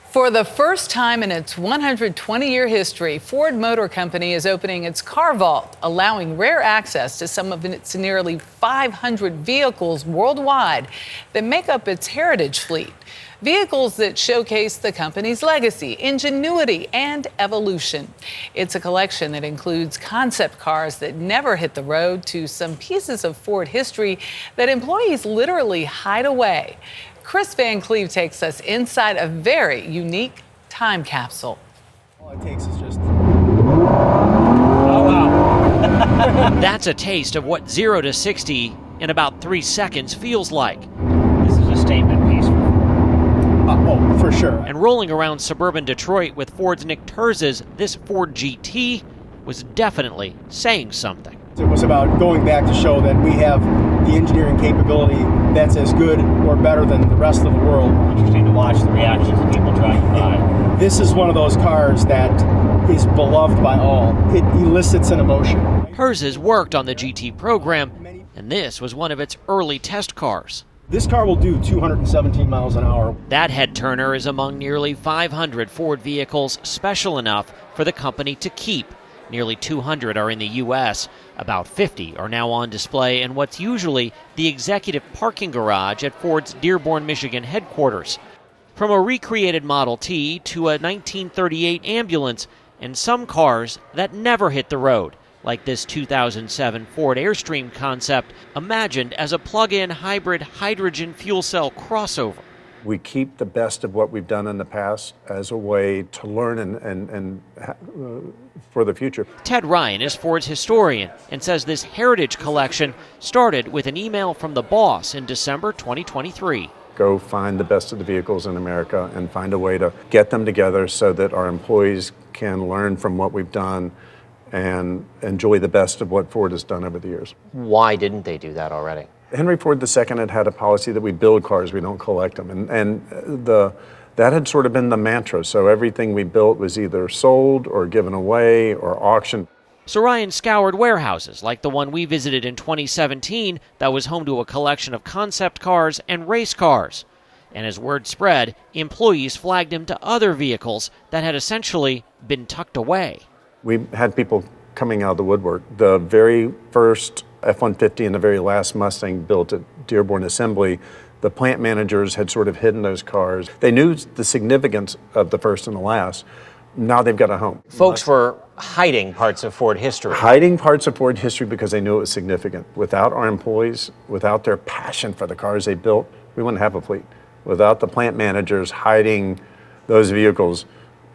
For the first time in its 120-year history, Ford Motor Company is opening its car vault, allowing rare access to some of its nearly 500 vehicles worldwide that make up its heritage fleet. Vehicles that showcase the company's legacy, ingenuity, and evolution. It's a collection that includes concept cars that never hit the road to some pieces of Ford history that employees literally hide away. Chris Van Cleve takes us inside a very unique time capsule. All it takes is just... Oh, wow. That's a taste of what 0 to 60 in about 3 seconds feels like. This is a statement piece. Oh, for sure. And rolling around suburban Detroit with Ford's Nick Terz's this Ford GT was definitely saying something. It was about going back to show that we have the engineering capability that's as good or better than the rest of the world. Interesting to watch the reactions of people driving by. This is one of those cars that is beloved by all. It elicits an emotion. Terz's worked on the GT program, and this was one of its early test cars. This car will do 217 miles an hour. That head turner is among nearly 500 Ford vehicles special enough for the company to keep. Nearly 200 are in the U.S. About 50 are now on display in what's usually the executive parking garage at Ford's Dearborn, Michigan headquarters. From a recreated Model T to a 1938 ambulance, and some cars that never hit the road, like this 2007 Ford Airstream concept imagined as a plug-in hybrid hydrogen fuel cell crossover. We keep the best of what we've done in the past as a way to learn and for the future. Ted Ryan is Ford's historian and says this heritage collection started with an email from the boss in December 2023. Go find the best of the vehicles in America and find a way to get them together so that our employees can learn from what we've done and enjoy the best of what Ford has done over the years. Why didn't they do that already? Henry Ford II had a policy that we build cars, we don't collect them. That had sort of been the mantra. So everything we built was either sold or given away or auctioned. So Ryan scoured warehouses like the one we visited in 2017 that was home to a collection of concept cars and race cars. And as word spread, employees flagged him to other vehicles that had essentially been tucked away. We had people coming out of the woodwork. The very first F-150 and the very last Mustang built at Dearborn Assembly, the plant managers had sort of hidden those cars. They knew the significance of the first and the last. Now they've got a home. Folks were hiding parts of Ford history. Hiding parts of Ford history because they knew it was significant. Without our employees, without their passion for the cars they built, we wouldn't have a fleet. Without the plant managers hiding those vehicles,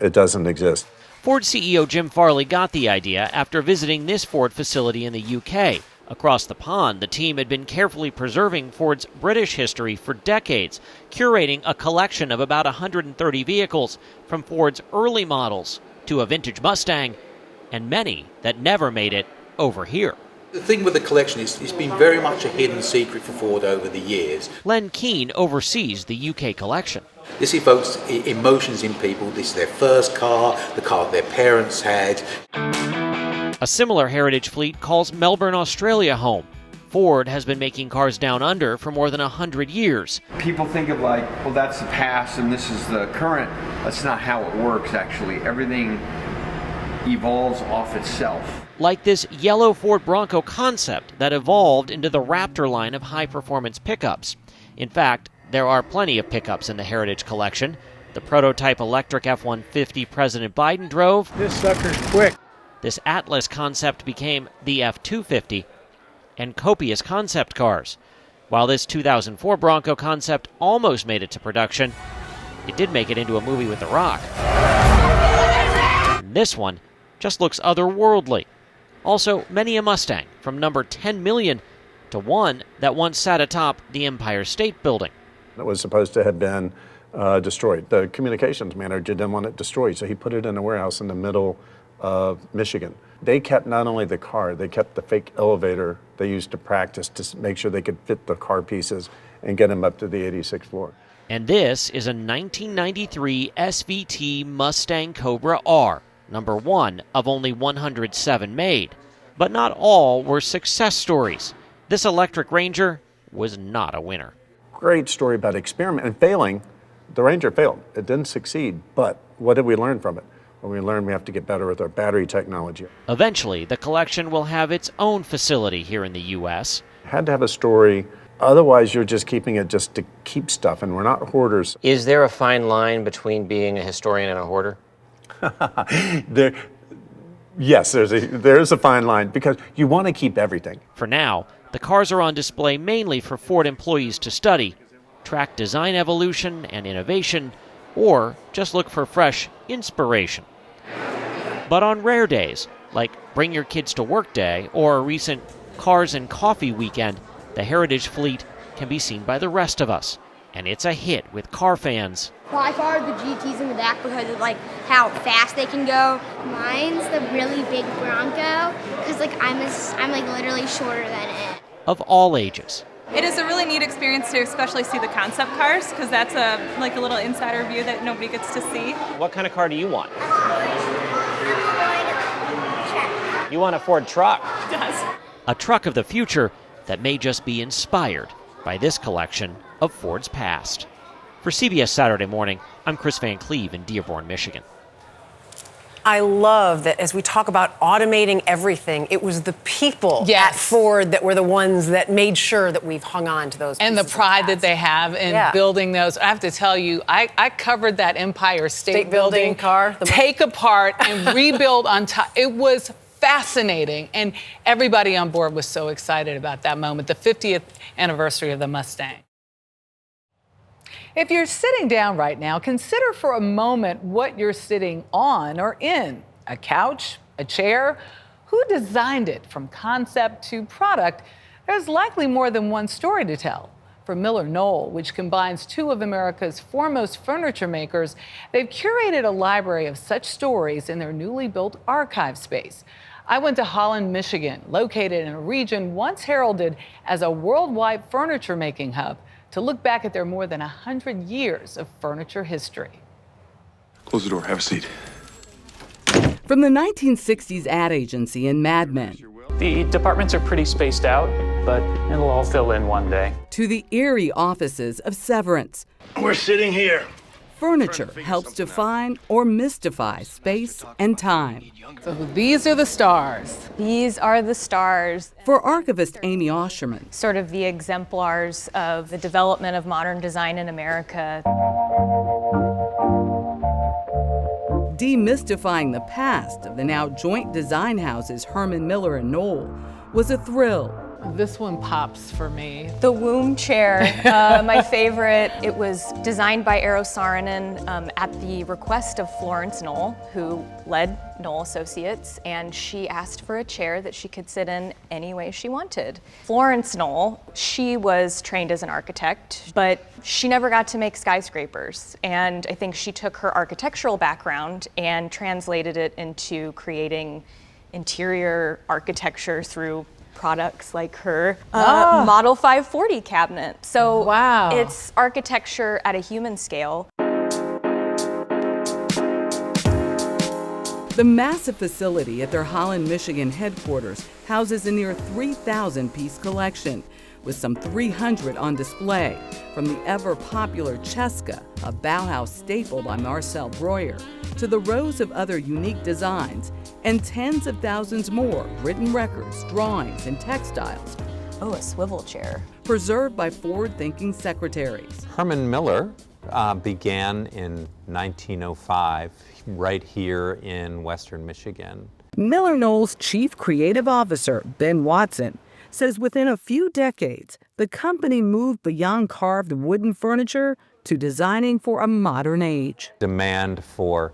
it doesn't exist. Ford CEO Jim Farley got the idea after visiting this Ford facility in the UK. Across the pond, the team had been carefully preserving Ford's British history for decades, curating a collection of about 130 vehicles, from Ford's early models to a vintage Mustang, and many that never made it over here. The thing with the collection is it's been very much a hidden secret for Ford over the years. Len Keane oversees the UK collection. This evokes emotions in people. This is their first car, the car their parents had. A similar heritage fleet calls Melbourne, Australia home. Ford has been making cars down under for more than 100 years. People think of like, well, that's the past and this is the current. That's not how it works, actually. Everything evolves off itself. Like this yellow Ford Bronco concept that evolved into the Raptor line of high-performance pickups. In fact, there are plenty of pickups in the Heritage Collection. The prototype electric F-150 President Biden drove. This sucker's quick. This Atlas concept became the F-250, and copious concept cars. While this 2004 Bronco concept almost made it to production, it did make it into a movie with The Rock. And this one just looks otherworldly. Also, many a Mustang, from number 10 million to one that once sat atop the Empire State Building. It was supposed to have been destroyed. The communications manager didn't want it destroyed, so he put it in a warehouse in the middle of Michigan. They kept not only the car, they kept the fake elevator they used to practice to make sure they could fit the car pieces and get them up to the 86th floor. And this is a 1993 SVT Mustang Cobra R, number one of only 107 made. But not all were success stories. This electric Ranger was not a winner. Great story about experiment and failing, The Ranger failed. It didn't succeed, but what did we learn from it? Well, we learned we have to get better with our battery technology. Eventually, the collection will have its own facility here in the U.S. Had to have a story, otherwise you're just keeping it just to keep stuff, and we're not hoarders. Is there a fine line between being a historian and a hoarder? Yes, there's a fine line, because you want to keep everything. For now, the cars are on display mainly for Ford employees to study, track design evolution and innovation, or just look for fresh inspiration. But on rare days, like Bring Your Kids to Work Day or a recent Cars and Coffee weekend, the Heritage Fleet can be seen by the rest of us. And it's a hit with car fans. By far the GT's in the back because of like how fast they can go. Mine's the really big Bronco because like I'm like literally shorter than it. Of all ages. It is a really neat experience to especially see the concept cars because that's a little insider view that nobody gets to see. What kind of car do you want? You want a Ford truck? It does. A truck of the future that may just be inspired by this collection of Ford's past. For CBS Saturday Morning, I'm Chris Van Cleve in Dearborn, Michigan. I love that as we talk about automating everything, it was the people at Ford that were the ones that made sure that we've hung on to those. And the pride that they have in building those. I have to tell you, I covered that Empire State Building car. Take apart and rebuild on top. It was fascinating. And everybody on board was so excited about that moment, the 50th anniversary of the Mustang. If you're sitting down right now, consider for a moment what you're sitting on or in. A couch, a chair. Who designed it from concept to product? There's likely more than one story to tell. For Miller Knoll, which combines two of America's foremost furniture makers, they've curated a library of such stories in their newly built archive space. I went to Holland, Michigan, located in a region once heralded as a worldwide furniture making hub, to look back at their more than 100 years of furniture history. Close the door, have a seat. From the 1960s ad agency in Mad Men. The departments are pretty spaced out, but it'll all fill in one day. To the eerie offices of Severance. We're sitting here. Furniture helps define or mystify space and time. So these are the stars. These are the stars. For archivist Amy Osherman. Sort of the exemplars of the development of modern design in America. Demystifying the past of the now joint design houses Herman Miller and Knoll was a thrill. This one pops for me. The womb chair, my favorite. It was designed by Eero Saarinen at the request of Florence Knoll, who led Knoll Associates, and she asked for a chair that she could sit in any way she wanted. Florence Knoll, she was trained as an architect, but she never got to make skyscrapers. And I think she took her architectural background and translated it into creating interior architecture through products like her Model 540 cabinet. So it's architecture at a human scale. The massive facility at their Holland, Michigan headquarters houses a near 3,000-piece collection, with some 300 on display, from the ever-popular Cheska, a Bauhaus staple by Marcel Breuer, to the rows of other unique designs, and tens of thousands more written records, drawings, and textiles. Oh, a swivel chair. Preserved by forward-thinking secretaries. Herman Miller began in 1905 right here in Western Michigan. Miller Knoll's chief creative officer, Ben Watson, says within a few decades, the company moved beyond carved wooden furniture to designing for a modern age. Demand for,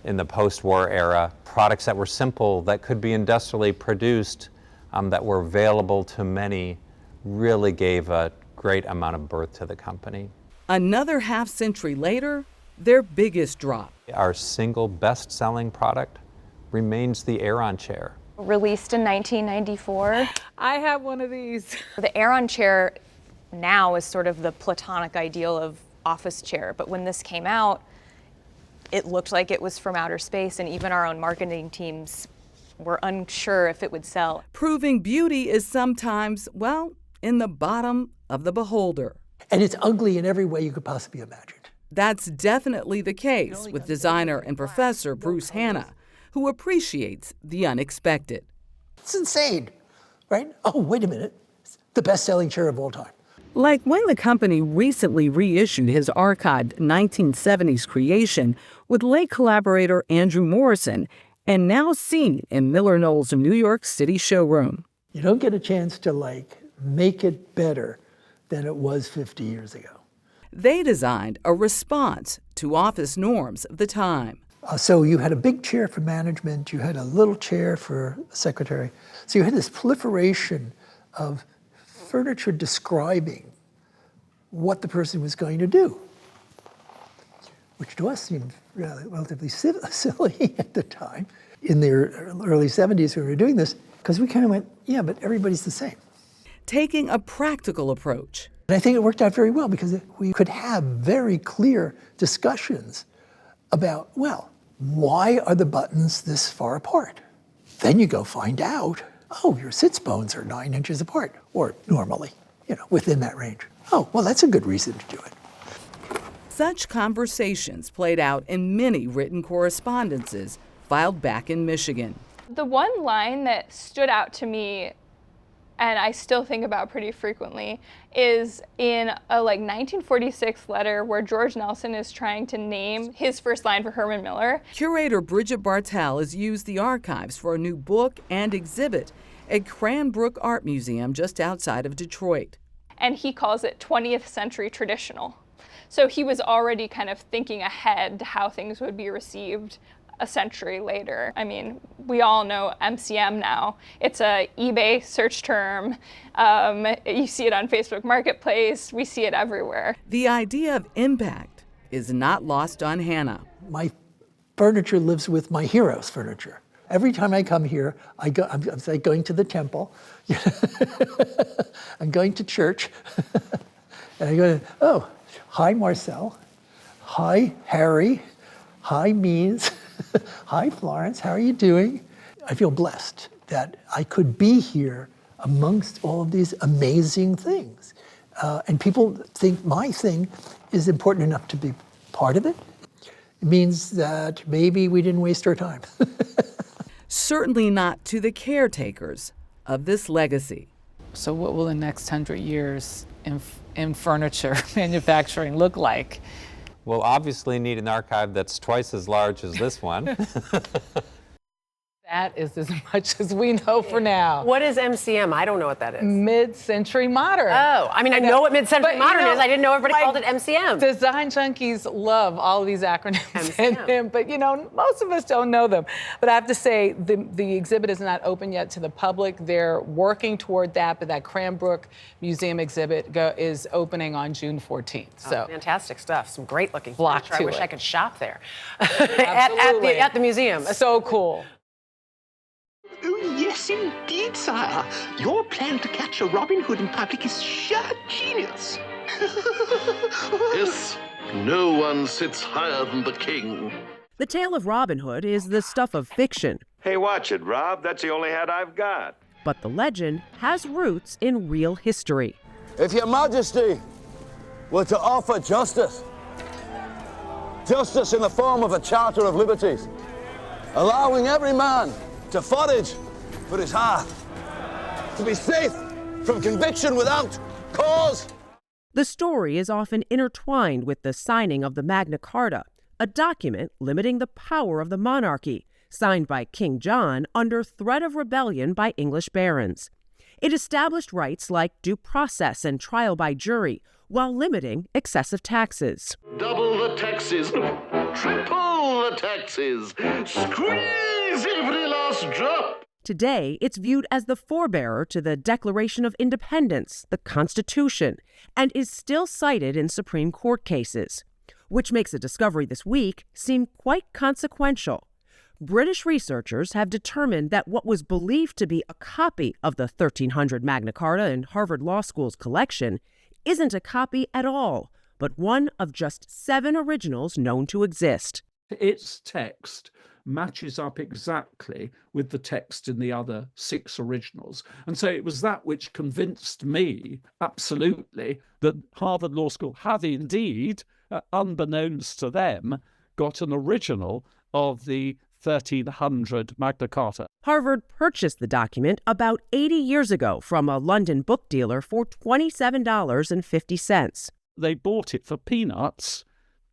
in the post-war era, products that were simple, that could be industrially produced, that were available to many, really gave a great amount of birth to the company. Another half-century later, their biggest drop. Our single best-selling product remains the Aeron chair. Released in 1994. I have one of these. The Aeron chair now is sort of the platonic ideal of office chair, but when this came out, it looked like it was from outer space, and even our own marketing teams were unsure if it would sell. Proving beauty is sometimes, well, in the bottom of the beholder. And it's ugly in every way you could possibly imagine. That's definitely the case with designer and professor Bruce Hanna, who appreciates the unexpected. It's insane, right? Oh, wait a minute. It's the best-selling chair of all time. Like when the company recently reissued his archived 1970s creation with late collaborator Andrew Morrison, and now seen in Miller Knoll's New York City showroom. You don't get a chance to make it better than it was 50 years ago. They designed a response to office norms of the time. So you had a big chair for management, you had a little chair for a secretary. So you had this proliferation of furniture describing what the person was going to do, which to us seemed relatively silly at the time. In the early 70s when we were doing this, because we kind of went, yeah, but everybody's the same. Taking a practical approach. And I think it worked out very well because we could have very clear discussions about, well, why are the buttons this far apart? Then you go find out, oh, your sits bones are 9 inches apart, or normally, within that range. Oh, well, that's a good reason to do it. Such conversations played out in many written correspondences filed back in Michigan. The one line that stood out to me, and I still think about pretty frequently, is in a 1946 letter where George Nelson is trying to name his first line for Herman Miller. Curator Bridget Bartel has used the archives for a new book and exhibit at Cranbrook Art Museum just outside of Detroit. And he calls it 20th century traditional. So he was already kind of thinking ahead to how things would be received a century later. I mean, we all know MCM now. It's a eBay search term. You see it on Facebook Marketplace. We see it everywhere. The idea of impact is not lost on Hanna. My furniture lives with my hero's furniture. Every time I come here, I'm like going to the temple. I'm going to church. And I go, oh, hi, Marcel. Hi, Harry. Hi, Means. Hi, Florence. How are you doing? I feel blessed that I could be here amongst all of these amazing things. And people think my thing is important enough to be part of it. It means that maybe we didn't waste our time. Certainly not to the caretakers of this legacy. So what will the next 100 years in furniture manufacturing look like? We'll obviously need an archive that's twice as large as this one. That is as much as we know for now. What is MCM? I don't know what that is. Mid-century modern. Oh, I mean, I know what mid-century modern is. I didn't know everybody called it MCM. Design junkies love all of these acronyms, but most of us don't know them. But I have to say, the exhibit is not open yet to the public. They're working toward that, but that Cranbrook Museum exhibit is opening on June 14th. So fantastic stuff. Some great looking flock furniture. I wish it. I could shop there Absolutely. at the museum. So cool. Oh, yes, indeed, sire. Your plan to catch a Robin Hood in public is sheer genius. Yes, no one sits higher than the king. The tale of Robin Hood is the stuff of fiction. Hey, watch it, Rob. That's the only hat I've got. But the legend has roots in real history. If your majesty were to offer justice in the form of a charter of liberties, allowing every man to forage for his hearth, to be safe from conviction without cause. The story is often intertwined with the signing of the Magna Carta, a document limiting the power of the monarchy, signed by King John under threat of rebellion by English barons. It established rights like due process and trial by jury, while limiting excessive taxes. Double the taxes, triple the taxes, squeeze every last drop. Today, it's viewed as the forebearer to the Declaration of Independence, the Constitution, and is still cited in Supreme Court cases, which makes a discovery this week seem quite consequential. British researchers have determined that what was believed to be a copy of the 1300 Magna Carta in Harvard Law School's collection isn't a copy at all, but one of just 7 originals known to exist. Its text matches up exactly with the text in the other 6 originals. And so it was that which convinced me absolutely that Harvard Law School had indeed unbeknownst to them, got an original of the 1300 Magna Carta. Harvard purchased the document about 80 years ago from a London book dealer for $27.50. They bought it for peanuts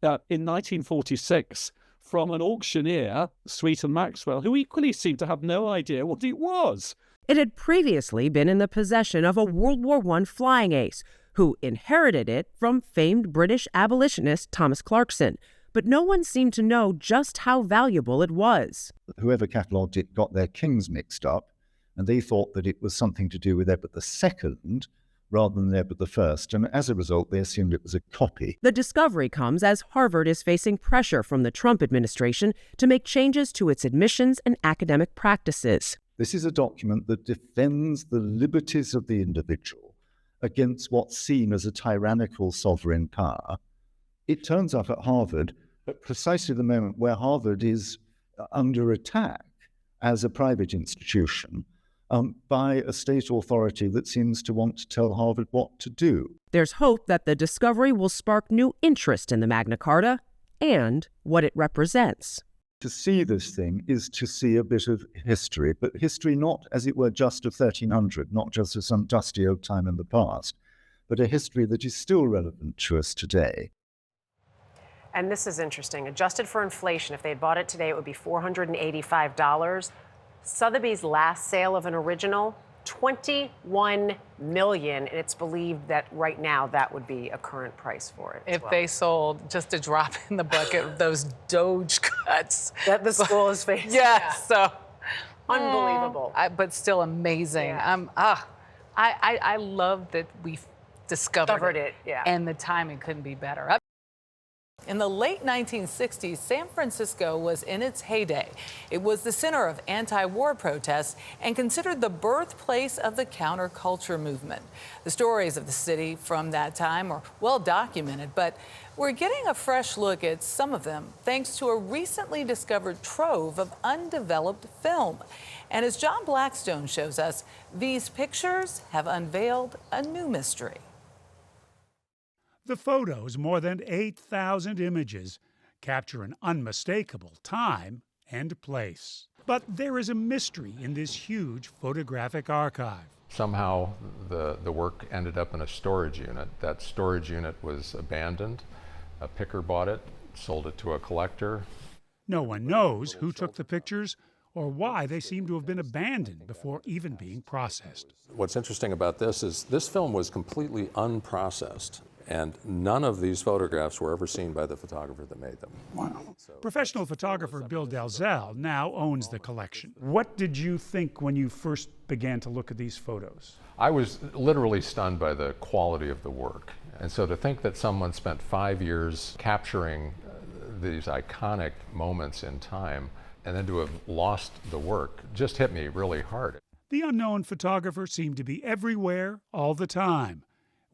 in 1946 from an auctioneer, Sweet and Maxwell, who equally seemed to have no idea what it was. It had previously been in the possession of a World War I flying ace who inherited it from famed British abolitionist Thomas Clarkson, but no one seemed to know just how valuable it was. Whoever catalogued it got their kings mixed up, and they thought that it was something to do with Edward II rather than Edward I, and as a result, they assumed it was a copy. The discovery comes as Harvard is facing pressure from the Trump administration to make changes to its admissions and academic practices. This is a document that defends the liberties of the individual against what's seen as a tyrannical sovereign power. It turns up at Harvard at precisely the moment where Harvard is under attack as a private institution by a state authority that seems to want to tell Harvard what to do. There's hope that the discovery will spark new interest in the Magna Carta and what it represents. To see this thing is to see a bit of history, but history not, as it were, just of 1300, not just of some dusty old time in the past, but a history that is still relevant to us today. And this is interesting. Adjusted for inflation, if they had bought it today, it would be $485. Sotheby's last sale of an original, $21 million, and it's believed that right now that would be a current price for it. If they sold just a drop in the bucket of those Doge cuts that the school is facing. Yes, so unbelievable, but still amazing. Yeah. I love that we discovered it. Yeah. And the timing couldn't be better. In the late 1960s, San Francisco was in its heyday. It was the center of anti-war protests and considered the birthplace of the counterculture movement. The stories of the city from that time are well documented, but we're getting a fresh look at some of them thanks to a recently discovered trove of undeveloped film. And as John Blackstone shows us, these pictures have unveiled a new mystery. The photos, more than 8,000 images, capture an unmistakable time and place. But there is a mystery in this huge photographic archive. Somehow the work ended up in a storage unit. That storage unit was abandoned. A picker bought it, sold it to a collector. No one knows who took the pictures or why they seem to have been abandoned before even being processed. What's interesting about this is this film was completely unprocessed. And none of these photographs were ever seen by the photographer that made them. Wow. Professional photographer Bill Dalzell now owns the collection. What did you think when you first began to look at these photos? I was literally stunned by the quality of the work. And so to think that someone spent 5 years capturing these iconic moments in time and then to have lost the work just hit me really hard. The unknown photographer seemed to be everywhere all the time.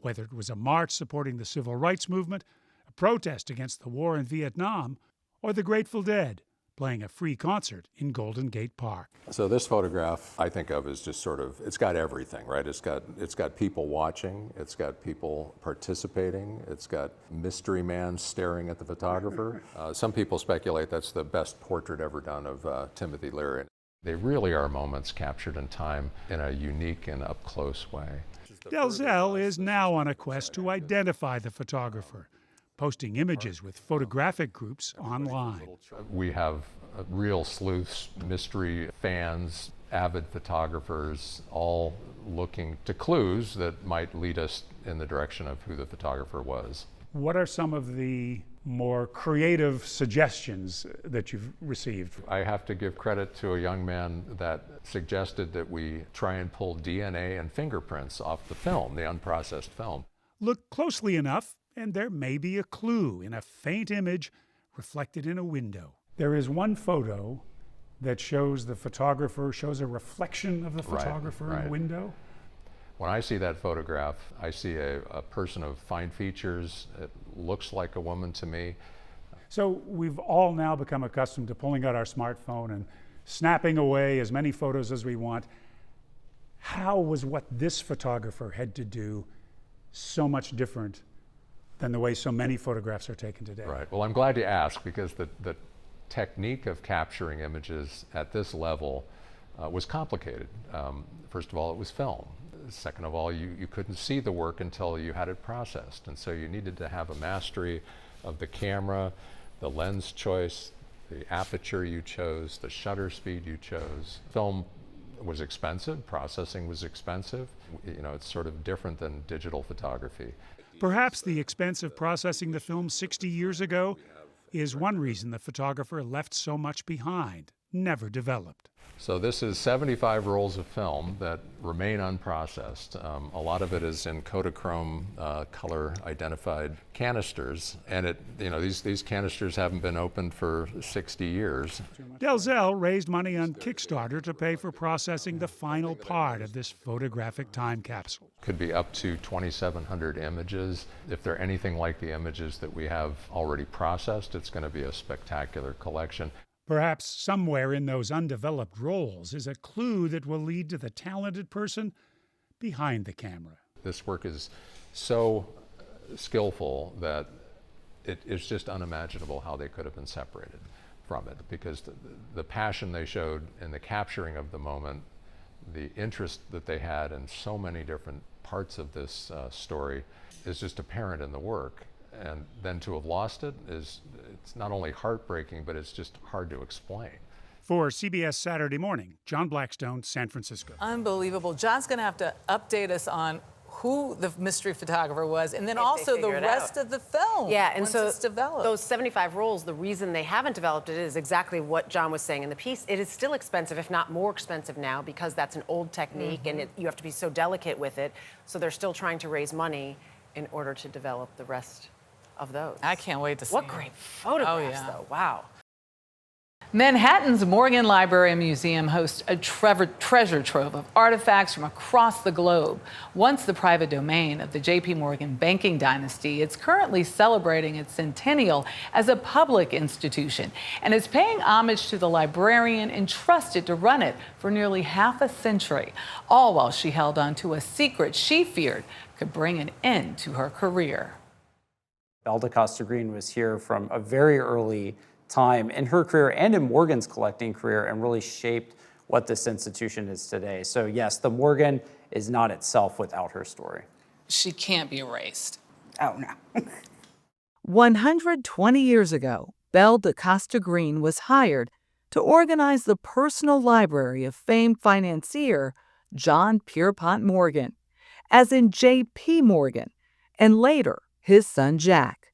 Whether it was a march supporting the civil rights movement, a protest against the war in Vietnam, or the Grateful Dead playing a free concert in Golden Gate Park. So this photograph I think of as just sort of, it's got everything, right? It's got people watching, it's got people participating, it's got mystery man staring at the photographer. Some people speculate that's the best portrait ever done of Timothy Leary. They really are moments captured in time in a unique and up-close way. Dalzell is now on a quest to identify the photographer, posting images with photographic groups online. We have real sleuths, mystery fans, avid photographers, all looking to clues that might lead us in the direction of who the photographer was. What are some of the more creative suggestions that you've received? I have to give credit to a young man that suggested that we try and pull DNA and fingerprints off the film, the unprocessed film. Look closely enough, and there may be a clue in a faint image reflected in a window. There is one photo that shows the photographer, shows a reflection of the photographer in the window. When I see that photograph, I see a person of fine features. It looks like a woman to me. So we've all now become accustomed to pulling out our smartphone and snapping away as many photos as we want. How was what this photographer had to do so much different than the way so many photographs are taken today. Right. Well, I'm glad you asked, because the technique of capturing images at this level was complicated. First of all, it was film. Second of all, you couldn't see the work until you had it processed. And so you needed to have a mastery of the camera, the lens choice, the aperture you chose, the shutter speed you chose. Film was expensive, processing was expensive. You know, it's sort of different than digital photography. Perhaps the expense of processing the film 60 years ago is one reason the photographer left so much behind, never developed. So this is 75 rolls of film that remain unprocessed. A lot of it is in Kodachrome color identified canisters, and these canisters haven't been opened for 60 years. Delzell raised money on Kickstarter to pay for processing the final part of this photographic time capsule. Could be up to 2,700 images. If they're anything like the images that we have already processed, it's going to be a spectacular collection. Perhaps somewhere in those undeveloped rolls is a clue that will lead to the talented person behind the camera. This work is so skillful that it is just unimaginable how they could have been separated from it, because the passion they showed in the capturing of the moment, the interest that they had in so many different parts of this story is just apparent in the work. And then to have lost it it's not only heartbreaking, but it's just hard to explain. For CBS Saturday Morning, John Blackstone, San Francisco. Unbelievable. John's going to have to update us on who the mystery photographer was, and then also the rest of the film. Yeah, and so it's developed. Those 75 rolls, the reason they haven't developed it is exactly what John was saying in the piece. It is still expensive, if not more expensive now, because that's an old technique, and you have to be so delicate with it. So they're still trying to raise money in order to develop the rest of those. I can't wait to see What great photographs, though. Wow. Manhattan's Morgan Library and Museum hosts a treasure trove of artifacts from across the globe. Once the private domain of the J.P. Morgan banking dynasty, it's currently celebrating its centennial as a public institution and is paying homage to the librarian entrusted to run it for nearly half a century, all while she held on to a secret she feared could bring an end to her career. Belle DeCosta-Green was here from a very early time in her career and in Morgan's collecting career, and really shaped what this institution is today. So yes, the Morgan is not itself without her story. She can't be erased. Oh, no. 120 years ago, Belle DeCosta-Green was hired to organize the personal library of famed financier John Pierpont Morgan, as in J.P. Morgan, and later his son Jack.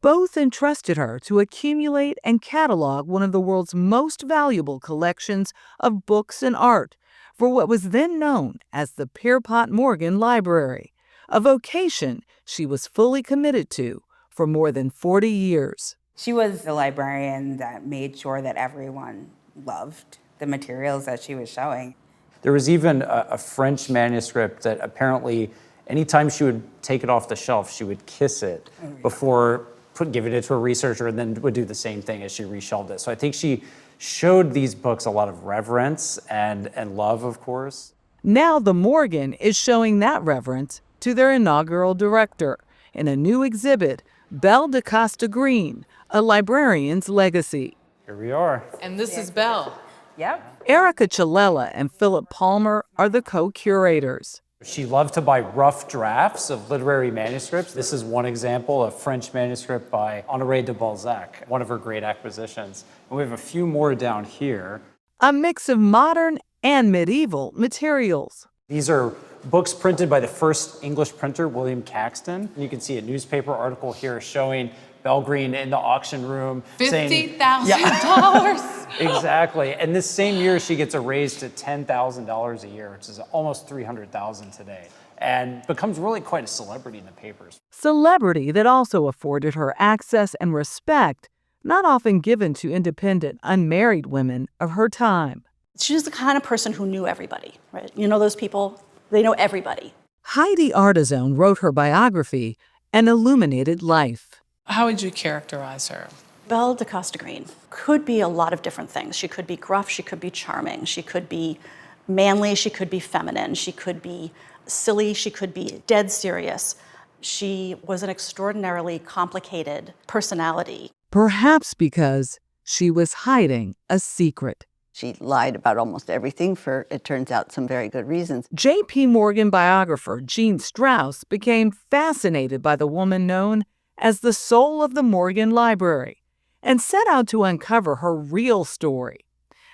Both entrusted her to accumulate and catalog one of the world's most valuable collections of books and art for what was then known as the Pierpont Morgan Library, a vocation she was fully committed to for more than 40 years. She was the librarian that made sure that everyone loved the materials that she was showing. There was even a French manuscript that apparently anytime she would take it off the shelf, she would kiss it before giving it to a researcher, and then would do the same thing as she reshelved it. So I think she showed these books a lot of reverence and love, of course. Now the Morgan is showing that reverence to their inaugural director in a new exhibit, Belle DeCosta-Green, A Librarian's Legacy. Here we are. And this is Belle. Yep. Erica Chilella and Philip Palmer are the co-curators. She loved to buy rough drafts of literary manuscripts. This is one example, a French manuscript by Honoré de Balzac, one of her great acquisitions. And we have a few more down here. A mix of modern and medieval materials. These are books printed by the first English printer, William Caxton. You can see a newspaper article here showing Belle Green in the auction room. $50,000. Exactly. And this same year, she gets a raise to $10,000 a year, which is almost $300,000 today, and becomes really quite a celebrity in the papers. Celebrity that also afforded her access and respect not often given to independent, unmarried women of her time. She was the kind of person who knew everybody, right? You know those people, they know everybody. Heidi Artizone wrote her biography, An Illuminated Life. How would you characterize her? Belle DeCosta-Green could be a lot of different things. She could be gruff, she could be charming, she could be manly, she could be feminine, she could be silly, she could be dead serious. She was an extraordinarily complicated personality. Perhaps because she was hiding a secret. She lied about almost everything for, it turns out, some very good reasons. J.P. Morgan biographer Gene Strauss became fascinated by the woman known as the soul of the Morgan Library and set out to uncover her real story.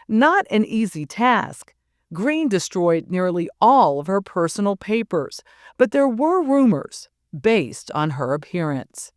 Not an easy task. Green destroyed nearly all of her personal papers, but there were rumors based on her appearance.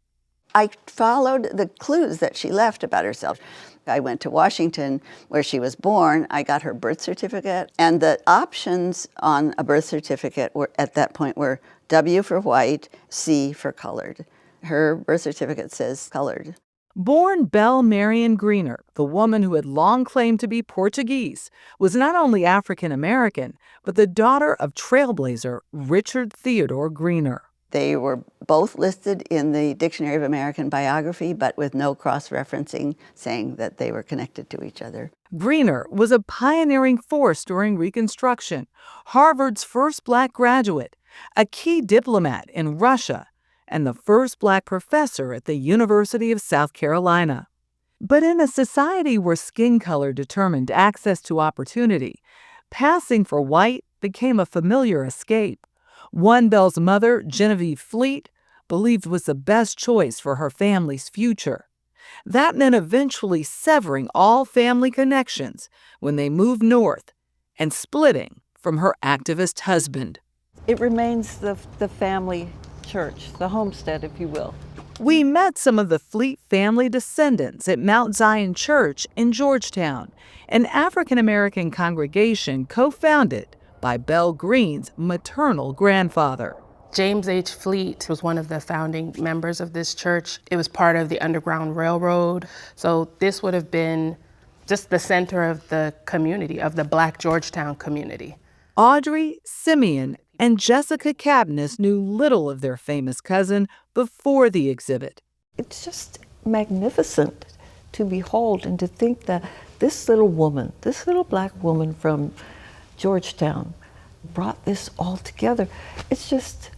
I followed the clues that she left about herself. I went to Washington, where she was born. I got her birth certificate, and the options on a birth certificate were, at that point, were W for white, C for colored. Her birth certificate says colored. Born Belle Marion Greener, the woman who had long claimed to be Portuguese, was not only African American, but the daughter of trailblazer Richard Theodore Greener. They were both listed in the Dictionary of American Biography, but with no cross-referencing saying that they were connected to each other. Greener was a pioneering force during Reconstruction, Harvard's first black graduate, a key diplomat in Russia, and the first black professor at the University of South Carolina. But in a society where skin color determined access to opportunity, passing for white became a familiar escape. One Belle's mother, Genevieve Fleet, believed was the best choice for her family's future. That meant eventually severing all family connections when they moved north and splitting from her activist husband. It remains the family church, the homestead, if you will. We met some of the Fleet family descendants at Mount Zion Church in Georgetown, an African-American congregation co-founded by Belle Green's maternal grandfather. James H. Fleet was one of the founding members of this church. It was part of the Underground Railroad. So this would have been just the center of the community, of the Black Georgetown community. Audrey, Simeon, and Jessica Cabnis knew little of their famous cousin before the exhibit. It's just magnificent to behold and to think that this little woman, this little black woman from Georgetown brought this all together. It's just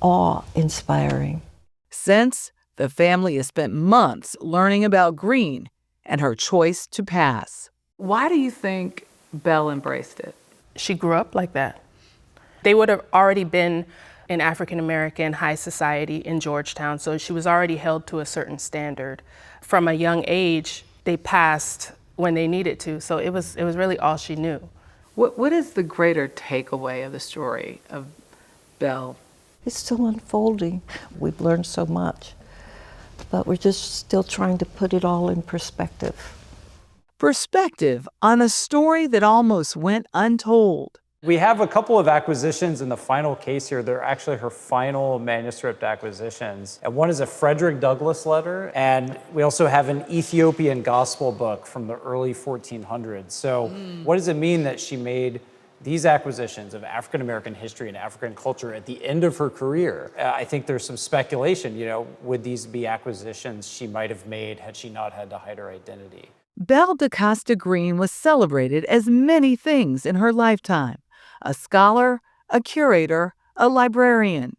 awe-inspiring. Since, the family has spent months learning about Green and her choice to pass. Why do you think Belle embraced it? She grew up like that. They would have already been in African-American high society in Georgetown, so she was already held to a certain standard. From a young age, they passed when they needed to, so it was really all she knew. What is the greater takeaway of the story of Belle? It's still unfolding. We've learned so much, but we're just still trying to put it all in perspective. Perspective on a story that almost went untold. We have a couple of acquisitions in the final case here. They're actually her final manuscript acquisitions. And one is a Frederick Douglass letter, and we also have an Ethiopian gospel book from the early 1400s. So what does it mean that she made these acquisitions of African-American history and African culture at the end of her career? I think there's some speculation, would these be acquisitions she might have made had she not had to hide her identity? Belle DaCosta Green was celebrated as many things in her lifetime. A scholar, a curator, a librarian.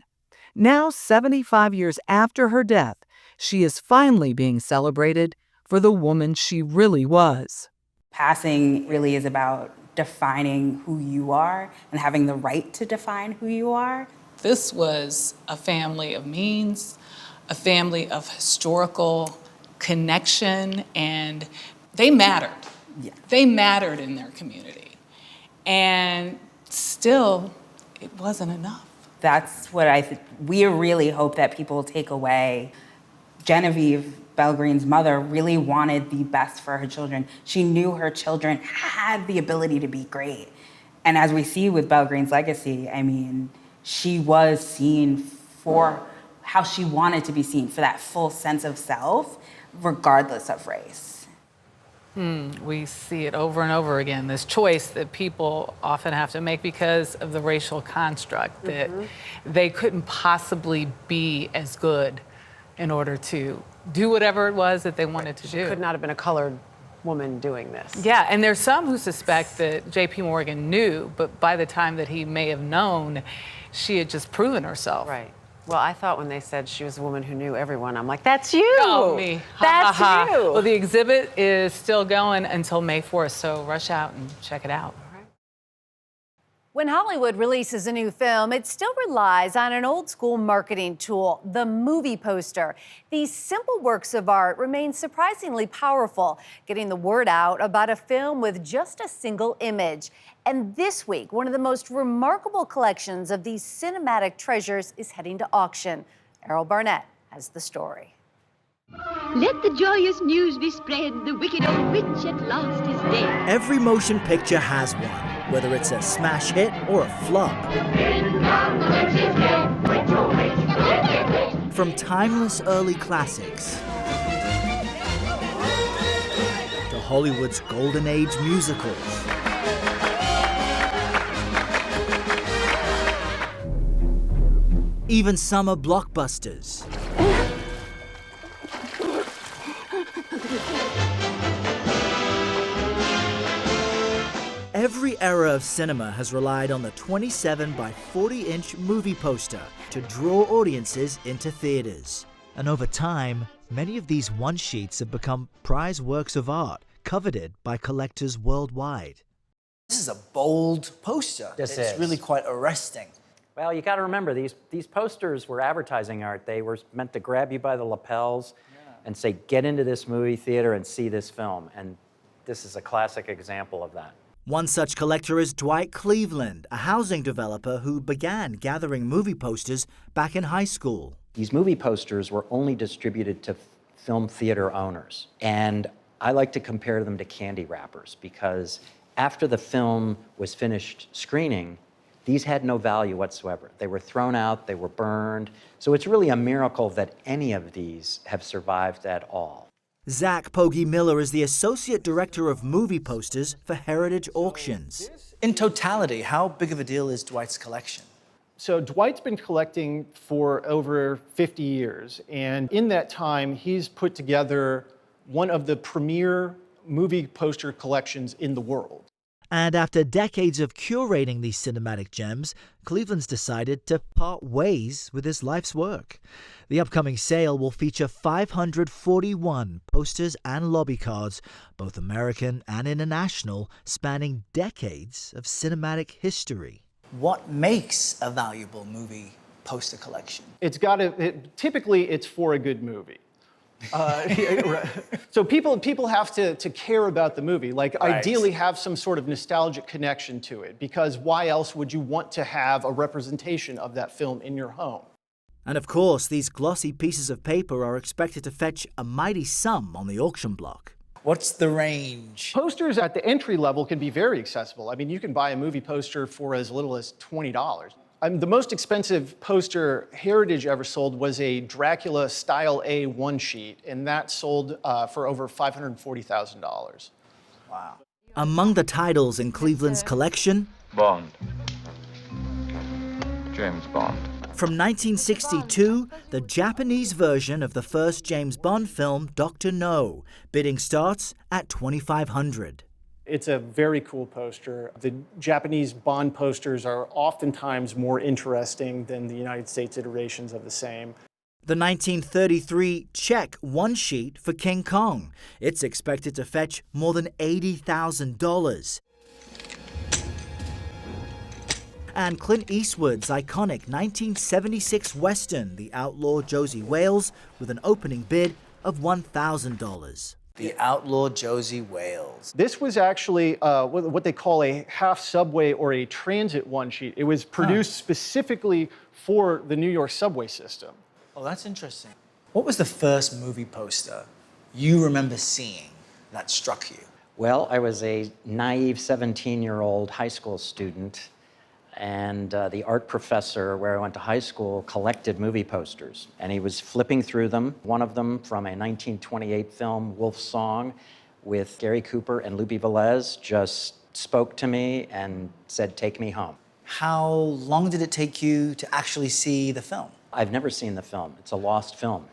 Now, 75 years after her death, she is finally being celebrated for the woman she really was. Passing really is about defining who you are and having the right to define who you are. This was a family of means, a family of historical connection, and they mattered. Yeah. They mattered in their community. And still, it wasn't enough. That's what we really hope that people take away. Genevieve, Belle Green's mother, really wanted the best for her children. She knew her children had the ability to be great. And as we see with Belle Green's legacy, she was seen for how she wanted to be seen, for that full sense of self, regardless of race. We see it over and over again, this choice that people often have to make because of the racial construct, that they couldn't possibly be as good in order to do whatever it was that they wanted to do. She could not have been a colored woman doing this. Yeah, and there's some who suspect that J.P. Morgan knew, but by the time that he may have known, she had just proven herself. Right. Well, I thought when they said she was a woman who knew everyone, I'm like, that's you. Oh, me. That's you. Well, the exhibit is still going until May 4th, so rush out and check it out. When Hollywood releases a new film, it still relies on an old school marketing tool, the movie poster. These simple works of art remain surprisingly powerful, getting the word out about a film with just a single image. And this week, one of the most remarkable collections of these cinematic treasures is heading to auction. Errol Barnett has the story. Let the joyous news be spread, the wicked old witch at last is dead. Every motion picture has one, whether it's a smash hit or a flop. From timeless early classics to Hollywood's golden age musicals. Even summer blockbusters. Every era of cinema has relied on the 27 by 40-inch movie poster to draw audiences into theaters. And over time, many of these one-sheets have become prized works of art, coveted by collectors worldwide. This is a bold poster. This it's is. really quite arresting. Well, you got to remember, these posters were advertising art. They were meant to grab you by the lapels and say, get into this movie theater and see this film. And this is a classic example of that. One such collector is Dwight Cleveland, a housing developer who began gathering movie posters back in high school. These movie posters were only distributed to film theater owners. And I like to compare them to candy wrappers because after the film was finished screening, these had no value whatsoever. They were thrown out, they were burned. So it's really a miracle that any of these have survived at all. Zach Pogge Miller is the Associate Director of Movie Posters for Heritage Auctions. In totality, how big of a deal is Dwight's collection? So Dwight's been collecting for over 50 years, and in that time, he's put together one of the premier movie poster collections in the world. And after decades of curating these cinematic gems, Cleveland's decided to part ways with his life's work. The upcoming sale will feature 541 posters and lobby cards, both American and international, spanning decades of cinematic history. What makes a valuable movie poster collection? Typically it's for a good movie. So people have to care about the movie, ideally have some sort of nostalgic connection to it, because why else would you want to have a representation of that film in your home? And of course, these glossy pieces of paper are expected to fetch a mighty sum on the auction block. What's the range? Posters at the entry level can be very accessible. I mean, you can buy a movie poster for as little as $20. The most expensive poster Heritage ever sold was a Dracula Style A one-sheet, and that sold for over $540,000. Wow. Among the titles in Cleveland's collection, Bond. James Bond. From 1962, the Japanese version of the first James Bond film, Dr. No. Bidding starts at $2,500. It's a very cool poster. The Japanese Bond posters are oftentimes more interesting than the United States iterations of the same. The 1933 Czech one-sheet for King Kong. It's expected to fetch more than $80,000. And Clint Eastwood's iconic 1976 Western, The Outlaw Josie Wales, with an opening bid of $1,000. The Outlaw Josie Wales. This was actually what they call a half subway or a transit one-sheet. It was produced specifically for the New York subway system. Oh, that's interesting. What was the first movie poster you remember seeing that struck you? Well, I was a naive 17-year-old high school student, and the art professor where I went to high school collected movie posters, and he was flipping through them. One of them from a 1928 film, Wolf's Song, with Gary Cooper and Lupe Velez, just spoke to me and said, take me home. How long did it take you to actually see the film? I've never seen the film. It's a lost film.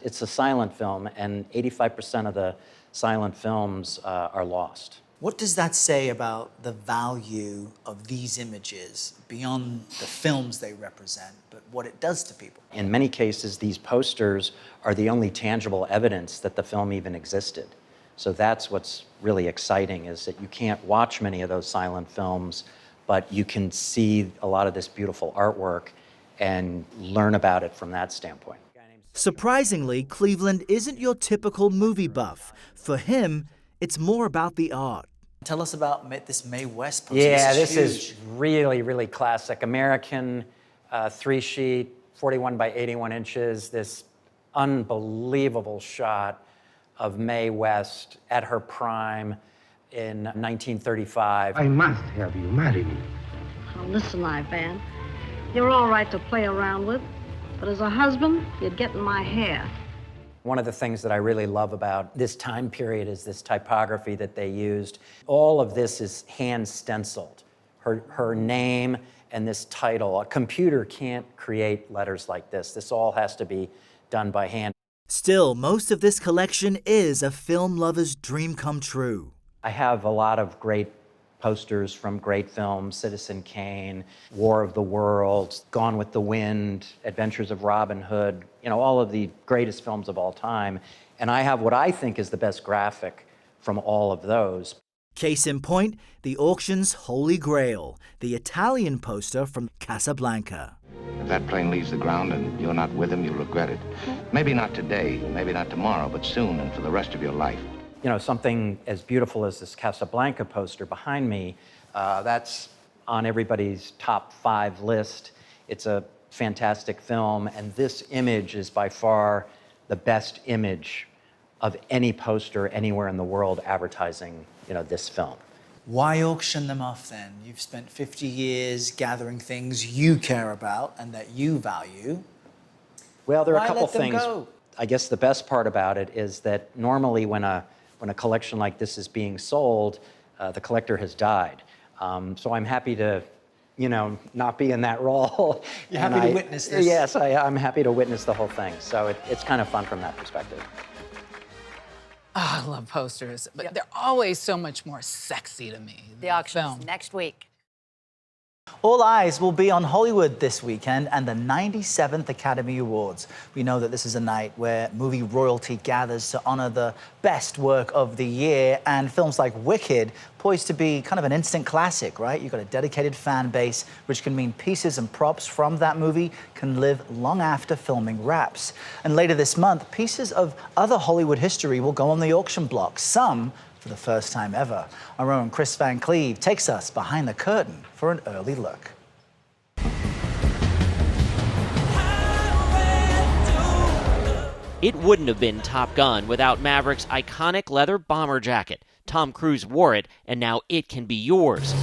It's a silent film, and 85% of the silent films are lost. What does that say about the value of these images beyond the films they represent, but what it does to people? In many cases, these posters are the only tangible evidence that the film even existed. So that's what's really exciting, is that you can't watch many of those silent films, but you can see a lot of this beautiful artwork and learn about it from that standpoint. Surprisingly, Cleveland isn't your typical movie buff. For him, it's more about the art. Tell us about this Mae West poster. Yeah, this is really, really classic. American 3-sheet, 41 by 81 inches, this unbelievable shot of Mae West at her prime in 1935. I must have you marry me. Oh, listen, Ivan, you're all right to play around with, but as a husband, you'd get in my hair. One of the things that I really love about this time period is this typography that they used. All of this is hand stenciled. Her name and this title. A computer can't create letters like this. This all has to be done by hand. Still, most of this collection is a film lover's dream come true. I have a lot of great posters from great films: Citizen Kane, War of the Worlds, Gone with the Wind, Adventures of Robin Hood, all of the greatest films of all time. And I have what I think is the best graphic from all of those. Case in point, the auction's holy grail, the Italian poster from Casablanca. If that plane leaves the ground and you're not with him, you'll regret it. Maybe not today, maybe not tomorrow, but soon and for the rest of your life. Something as beautiful as this Casablanca poster behind me, that's on everybody's top 5 list. It's a fantastic film, and this image is by far the best image of any poster anywhere in the world advertising, this film. Why auction them off then? You've spent 50 years gathering things you care about and that you value. Well, there are Why a couple let them things. go? I guess the best part about it is that normally when a collection like this is being sold, the collector has died. So I'm happy to, not be in that role. You're happy to witness this? Yes, I'm happy to witness the whole thing. So it's kind of fun from that perspective. Oh, I love posters, but they're always so much more sexy to me. The auction's next week. All eyes will be on Hollywood this weekend and the 97th Academy Awards. We know that this is a night where movie royalty gathers to honor the best work of the year, and films like Wicked poised to be kind of an instant classic, right? You've got a dedicated fan base, which can mean pieces and props from that movie can live long after filming wraps. And later this month, pieces of other Hollywood history will go on the auction block, some for the first time ever. Our own Chris Van Cleve takes us behind the curtain for an early look. It wouldn't have been Top Gun without Maverick's iconic leather bomber jacket. Tom Cruise wore it, and now it can be yours.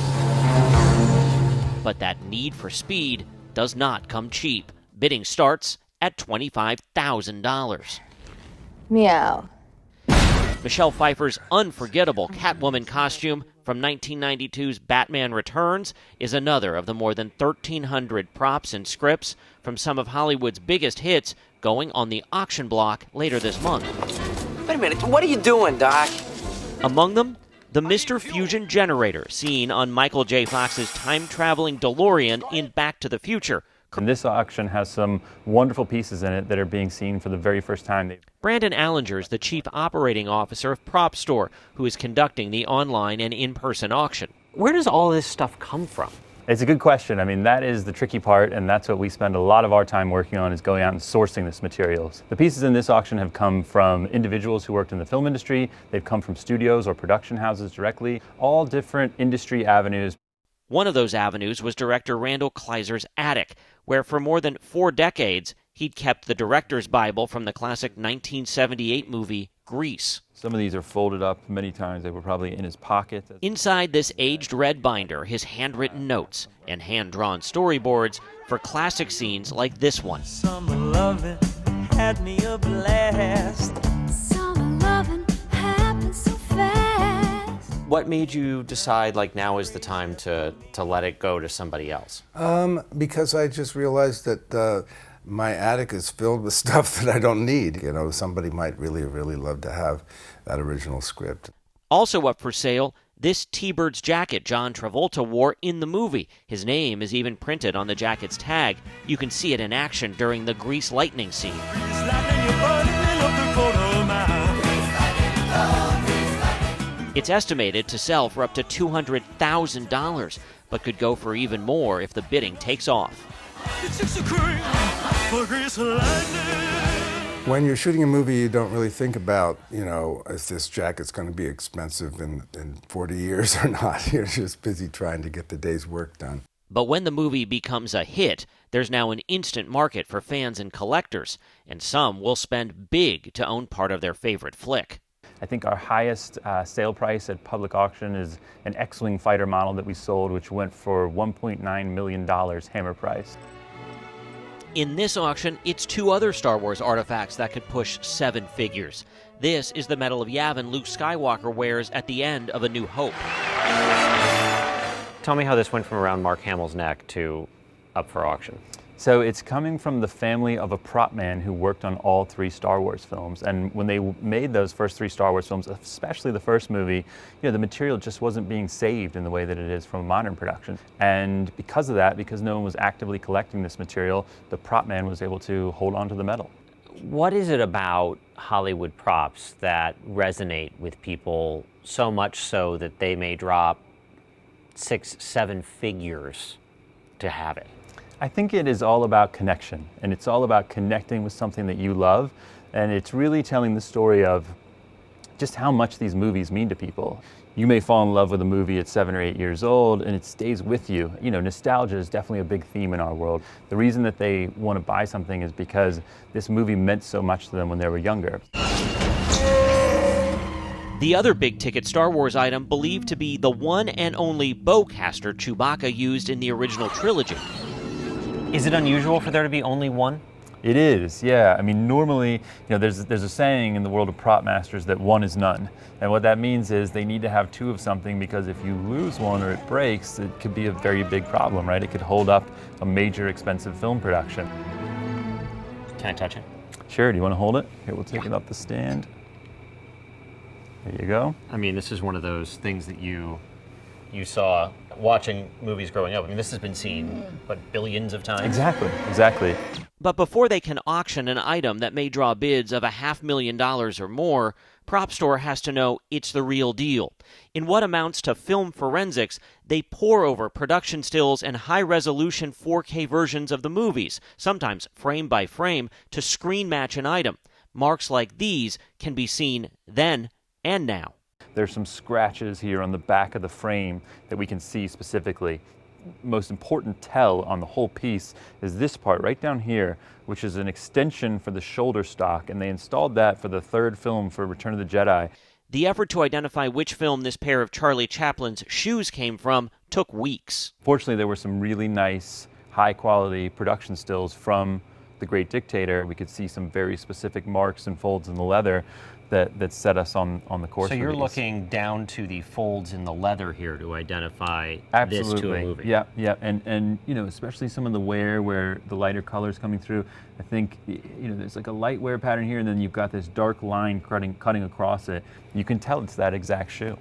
But that need for speed does not come cheap. Bidding starts at $25,000. Meow. Michelle Pfeiffer's unforgettable Catwoman costume from 1992's Batman Returns is another of the more than 1,300 props and scripts from some of Hollywood's biggest hits going on the auction block later this month. Wait a minute, what are you doing, Doc? Among them, the Mr. Fusion generator seen on Michael J. Fox's time-traveling DeLorean in Back to the Future. And this auction has some wonderful pieces in it that are being seen for the very first time. Brandon Allinger is the chief operating officer of Prop Store, who is conducting the online and in-person auction. Where does all this stuff come from? It's a good question. I mean, that is the tricky part, and that's what we spend a lot of our time working on, is going out and sourcing this materials. The pieces in this auction have come from individuals who worked in the film industry. They've come from studios or production houses directly, all different industry avenues. One of those avenues was director Randall Kleiser's attic, where for more than 4 decades, he'd kept the director's Bible from the classic 1978 movie Grease. Some of these are folded up many times. They were probably in his pocket. Inside this aged red binder, his handwritten notes and hand-drawn storyboards for classic scenes like this one. Summer loving had me a blast. Summer loving happened so fast. What made you decide, like, now is the time to let it go to somebody else? Because I just realized that my attic is filled with stuff that I don't need. Somebody might really love to have that original script. Also up for sale, This T-Birds jacket John Travolta wore in the movie. His name is even printed on the jacket's tag. You can see it in action during the Grease Lightning scene. It's estimated to sell for up to $200,000, but could go for even more if the bidding takes off. When you're shooting a movie, you don't really think about, if this jacket's going to be expensive in 40 years or not. You're just busy trying to get the day's work done. But when the movie becomes a hit, there's now an instant market for fans and collectors, and some will spend big to own part of their favorite flick. I think our highest sale price at public auction is an X-Wing fighter model that we sold, which went for $1.9 million hammer price. In this auction, it's 2 other Star Wars artifacts that could push 7 figures. This is the Medal of Yavin Luke Skywalker wears at the end of A New Hope. Tell me how this went from around Mark Hamill's neck to up for auction. So it's coming from the family of a prop man who worked on all 3 Star Wars films. And when they made those first 3 Star Wars films, especially the first movie, the material just wasn't being saved in the way that it is from modern production. And because of that, because no one was actively collecting this material, the prop man was able to hold on to the metal. What is it about Hollywood props that resonate with people so much so that they may drop 6, 7 figures to have it? I think it is all about connection, and it's all about connecting with something that you love, and it's really telling the story of just how much these movies mean to people. You may fall in love with a movie at 7 or 8 years old, and it stays with you. Nostalgia is definitely a big theme in our world. The reason that they want to buy something is because this movie meant so much to them when they were younger. The other big-ticket Star Wars item believed to be the one and only bowcaster Chewbacca used in the original trilogy. Is it unusual for there to be only one? It is, yeah. I mean, normally, there's a saying in the world of prop masters that one is none. And what that means is they need to have 2 of something, because if you lose one or it breaks, it could be a very big problem, right? It could hold up a major expensive film production. Can I touch it? Sure, do you want to hold it? Here, we'll take it off the stand. There you go. I mean, this is one of those things that you saw watching movies growing up. I mean, this has been seen, billions of times? Exactly. But before they can auction an item that may draw bids of $500,000 or more, Prop Store has to know it's the real deal. In what amounts to film forensics, they pore over production stills and high-resolution 4K versions of the movies, sometimes frame by frame, to screen match an item. Marks like these can be seen then and now. There's some scratches here on the back of the frame that we can see specifically. Most important tell on the whole piece is this part right down here, which is an extension for the shoulder stock, and they installed that for the 3rd film for Return of the Jedi. The effort to identify which film this pair of Charlie Chaplin's shoes came from took weeks. Fortunately, there were some really nice, high-quality production stills from The Great Dictator. We could see some very specific marks and folds in the leather that set us on the course. So you're for these. looking down to the folds in the leather here to identify Absolutely. this to a movie. Yeah, and especially some of the wear where the lighter colors coming through. I think there's like a light wear pattern here, and then you've got this dark line cutting across it. You can tell it's that exact shoe.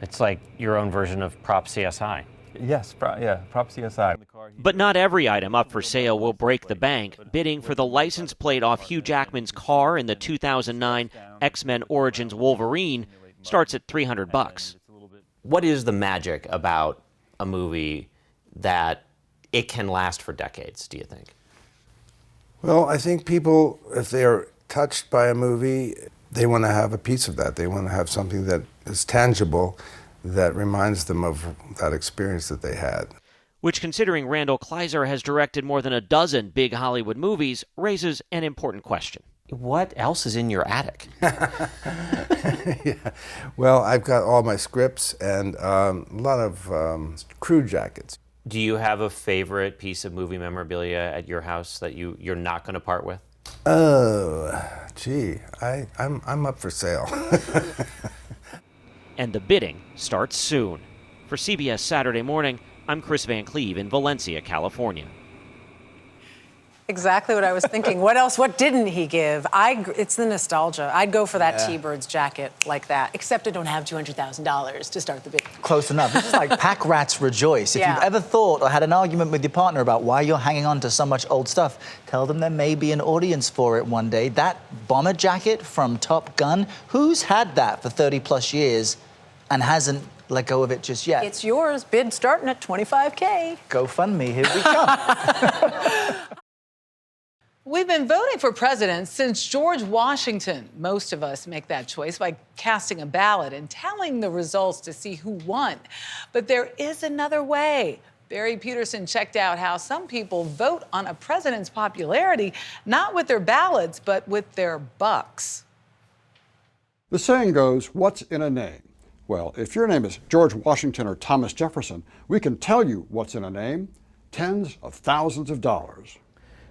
It's like your own version of Prop CSI. Yes, Prop CSI. But not every item up for sale will break the bank. Bidding for the license plate off Hugh Jackman's car in the 2009 X-Men Origins Wolverine starts at $300. What is the magic about a movie that it can last for decades, do you think? Well, I think people, if they are touched by a movie, they want to have a piece of that. They want to have something that is tangible that reminds them of that experience that they had. Which, considering Randall Kleiser has directed more than a dozen big Hollywood movies, raises an important question. What else is in your attic? Yeah. Well, I've got all my scripts and a lot of crew jackets. Do you have a favorite piece of movie memorabilia at your house that you're not going to part with? Oh, gee, I'm up for sale. And the bidding starts soon. For CBS Saturday Morning, I'm Chris Van Cleve in Valencia, California. Exactly what I was thinking. What else? What didn't he give? It's the nostalgia. I'd go for that T-Birds jacket like that, except I don't have $200,000 to start the big. Close enough. This is like pack rats rejoice. If Yeah. you've ever thought or had an argument with your partner about why you're hanging on to so much old stuff, tell them there may be an audience for it one day. That bomber jacket from Top Gun, who's had that for 30 plus years and hasn't let go of it just yet? It's yours. Bid starting at $25K. GoFundMe, here we come. We've been voting for presidents since George Washington. Most of us make that choice by casting a ballot and telling the results to see who won. But there is another way. Barry Peterson checked out how some people vote on a president's popularity, not with their ballots, but with their bucks. The saying goes, what's in a name? Well, if your name is George Washington or Thomas Jefferson, we can tell you what's in a name: tens of thousands of dollars.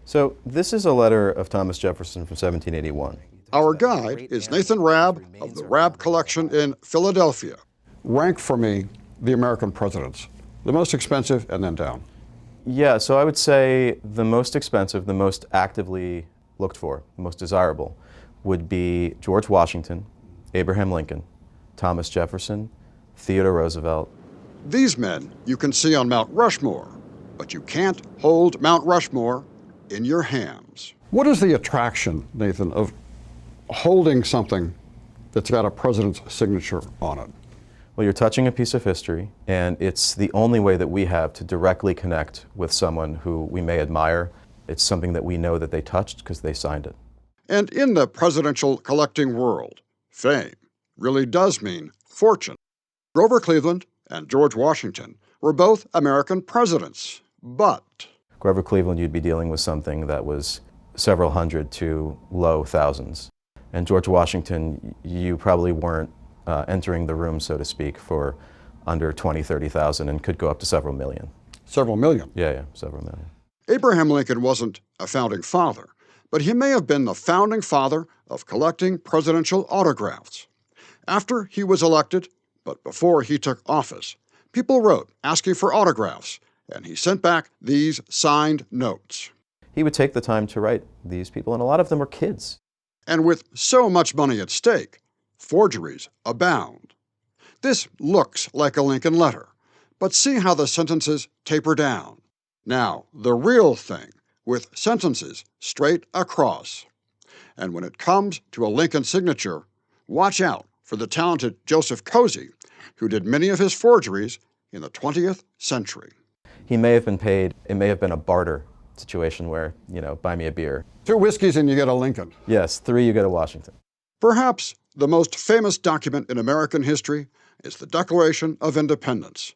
So this is a letter of Thomas Jefferson from 1781. Our guide is Nathan Rabb of the Rabb Collection in Philadelphia. Rank for me the American presidents, the most expensive and then down. Yeah, so I would say the most expensive, the most actively looked for, the most desirable would be George Washington, Abraham Lincoln, Thomas Jefferson, Theodore Roosevelt. These men you can see on Mount Rushmore, but you can't hold Mount Rushmore in your hands. What is the attraction, Nathan, of holding something that's got a president's signature on it? Well, you're touching a piece of history, and it's the only way that we have to directly connect with someone who we may admire. It's something that we know that they touched because they signed it. And in the presidential collecting world, fame really does mean fortune. Grover Cleveland and George Washington were both American presidents, but Grover Cleveland, you'd be dealing with something that was several hundred to low thousands. And George Washington, you probably weren't entering the room, so to speak, for under 20, 30,000 and could go up to several million. Several million? Yeah, several million. Abraham Lincoln wasn't a founding father, but he may have been the founding father of collecting presidential autographs. After he was elected, but before he took office, people wrote asking for autographs, and he sent back these signed notes. He would take the time to write these people, and a lot of them were kids. And with so much money at stake, forgeries abound. This looks like a Lincoln letter, but see how the sentences taper down. Now, the real thing, with sentences straight across. And when it comes to a Lincoln signature, watch out for the talented Joseph Cozy, who did many of his forgeries in the 20th century. He may have been paid, it may have been a barter situation where, buy me a beer. 2 whiskeys and you get a Lincoln. Yes, 3 you get a Washington. Perhaps the most famous document in American history is the Declaration of Independence.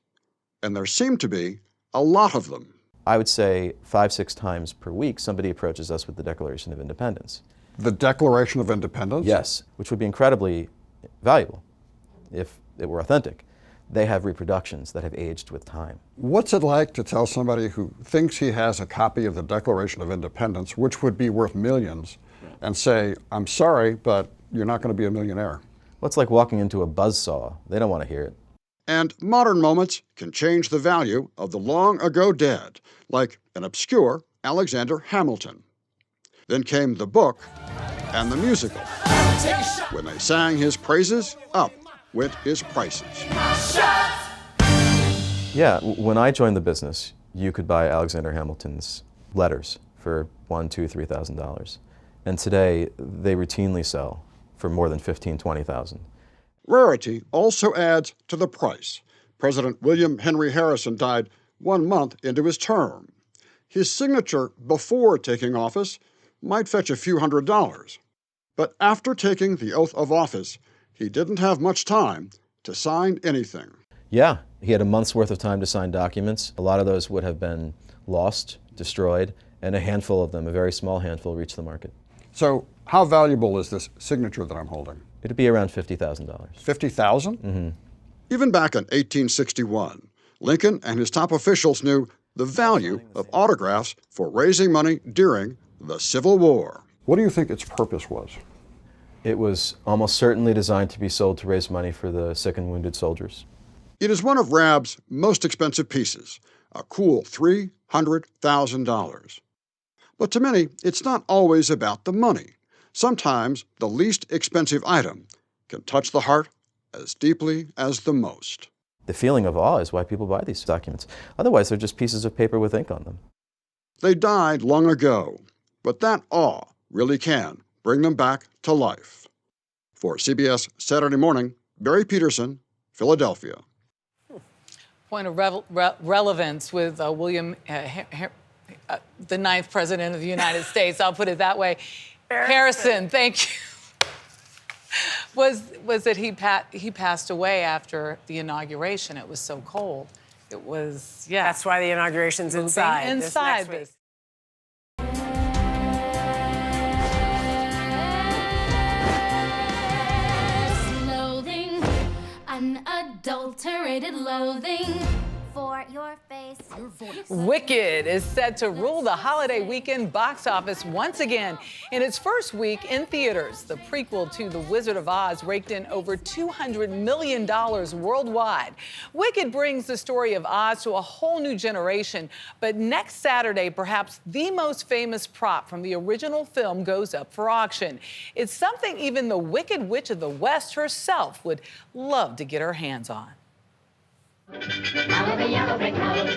And there seem to be a lot of them. I would say 5-6 times per week somebody approaches us with the Declaration of Independence. The Declaration of Independence? Yes, which would be incredibly valuable if it were authentic. They have reproductions that have aged with time. What's it like to tell somebody who thinks he has a copy of the Declaration of Independence, which would be worth millions, and say, I'm sorry, but you're not going to be a millionaire? Well, it's like walking into a buzzsaw. They don't want to hear it. And modern moments can change the value of the long ago dead, like an obscure Alexander Hamilton. Then came the book and the musical. When they sang his praises, up went his prices. Yeah, when I joined the business, you could buy Alexander Hamilton's letters for $1,000, $2,000, $3,000. And today, they routinely sell for more than $15,000, $20,000. Rarity also adds to the price. President William Henry Harrison died 1 month into his term. His signature before taking office might fetch a few $100s. But after taking the oath of office, he didn't have much time to sign anything. Yeah, he had a month's worth of time to sign documents. A lot of those would have been lost, destroyed, and a handful of them, a very small handful, reached the market. So how valuable is this signature that I'm holding? It'd be around $50,000. $50,000? Mm-hmm. Even back in 1861, Lincoln and his top officials knew the value of autographs for raising money during the Civil War. What do you think its purpose was? It was almost certainly designed to be sold to raise money for the sick and wounded soldiers. It is one of Rabb's most expensive pieces, a cool $300,000. But to many, it's not always about the money. Sometimes the least expensive item can touch the heart as deeply as the most. The feeling of awe is why people buy these documents. Otherwise, they're just pieces of paper with ink on them. They died long ago, but that awe really can bring them back to life. For CBS Saturday Morning, Barry Peterson, Philadelphia. Point of relevance with William, the ninth president of the United States, I'll put it that way. Harrison, thank you. Was that he passed away after the inauguration. It was so cold. It was, yeah. That's why the inauguration's inside. Inside this. Loathing, unadulterated loathing for your face. Your voice. Wicked is set to rule the holiday weekend box office once again. In its first week in theaters, the prequel to The Wizard of Oz raked in over $200 million worldwide. Wicked brings the story of Oz to a whole new generation, but next Saturday, perhaps the most famous prop from the original film goes up for auction. It's something even the Wicked Witch of the West herself would love to get her hands on. Follow the yellow brick road.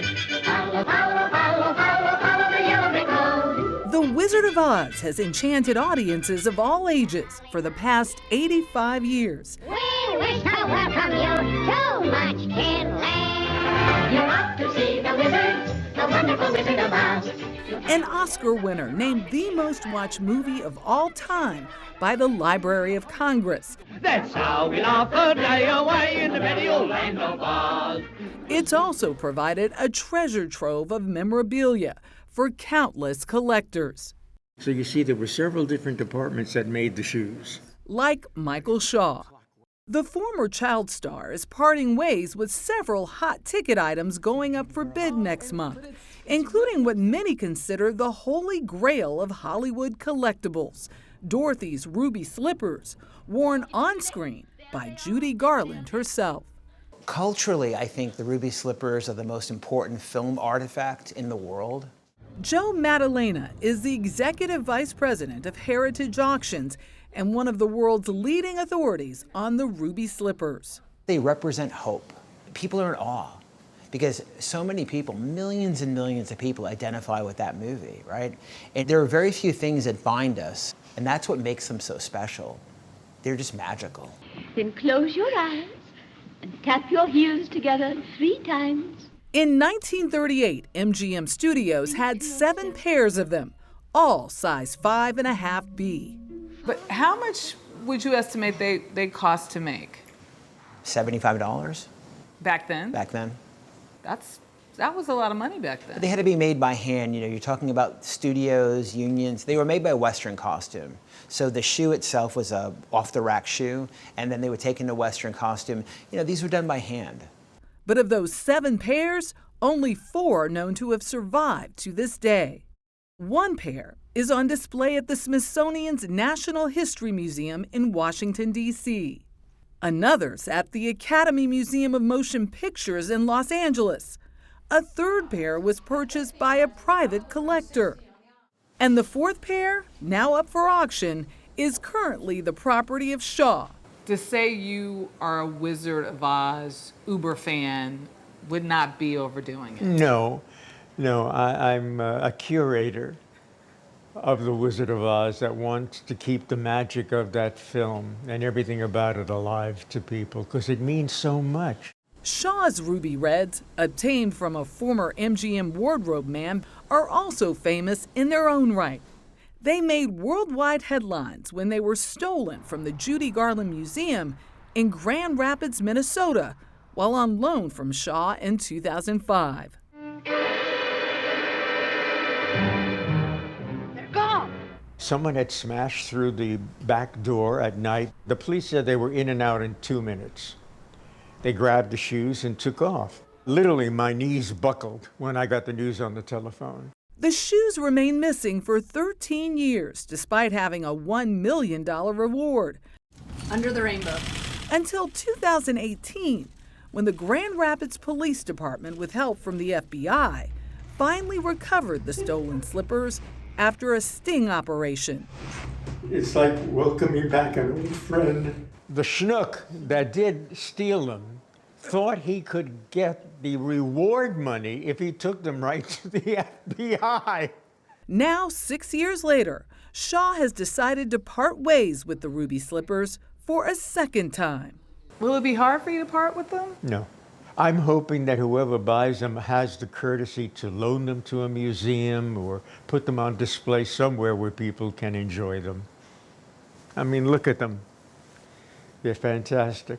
Follow, follow, follow, follow, follow the yellow brick road. The Wizard of Oz has enchanted audiences of all ages for the past 85 years. We wish to welcome you to much Kinland. You're off to see the wizard, the wonderful Wizard of Oz. An Oscar winner named the most watched movie of all time by the Library of Congress. That's how we laugh a day away in the merry old land of Oz. It's also provided a treasure trove of memorabilia for countless collectors. So you see, there were several different departments that made the shoes. Like Michael Shaw. The former child star is parting ways with several hot ticket items going up for bid next month, including what many consider the holy grail of Hollywood collectibles, Dorothy's ruby slippers, worn on screen by Judy Garland herself. Culturally, I think the ruby slippers are the most important film artifact in the world. Joe Maddalena is the executive vice president of Heritage Auctions and one of the world's leading authorities on the ruby slippers. They represent hope. People are in awe because so many people, millions and millions of people identify with that movie, right? And there are very few things that bind us, and that's what makes them so special. They're just magical. Then close your eyes and tap your heels together 3 times. In 1938, MGM Studios had 7 pairs of them, all size 5.5B. But how much would you estimate they cost to make? $75. Back then? Back then. That was a lot of money back then. They had to be made by hand. You know, you're talking about studios, unions. They were made by Western Costume. So the shoe itself was a off-the-rack shoe, and then they would take into Western Costume. You know, these were done by hand. But of those 7 pairs, only 4 are known to have survived to this day. 1 pair is on display at the Smithsonian's National History Museum in Washington, D.C. Another's at the Academy Museum of Motion Pictures in Los Angeles. A 3rd pair was purchased by a private collector. And the 4th pair, now up for auction, is currently the property of Shaw. To say you are a Wizard of Oz uber fan would not be overdoing it. No, I'm a curator of The Wizard of Oz that wants to keep the magic of that film and everything about it alive to people because it means so much. Shaw's ruby reds, obtained from a former MGM wardrobe man, are also famous in their own right. They made worldwide headlines when they were stolen from the Judy Garland Museum in Grand Rapids, Minnesota, while on loan from Shaw in 2005. Someone had smashed through the back door at night. The police said they were in and out in 2 minutes. They grabbed the shoes and took off. Literally, my knees buckled when I got the news on the telephone. The shoes remained missing for 13 years, despite having a $1 million reward. Under the rainbow. Until 2018, when the Grand Rapids Police Department, with help from the FBI, finally recovered the stolen slippers after a sting operation. It's like welcoming back an old friend. The schnook that did steal them thought he could get the reward money if he took them right to the FBI. Now, 6 years later, Shaw has decided to part ways with the ruby slippers for a second time. Will it be hard for you to part with them? No. I'm hoping that whoever buys them has the courtesy to loan them to a museum or put them on display somewhere where people can enjoy them. I mean, look at them. They're fantastic.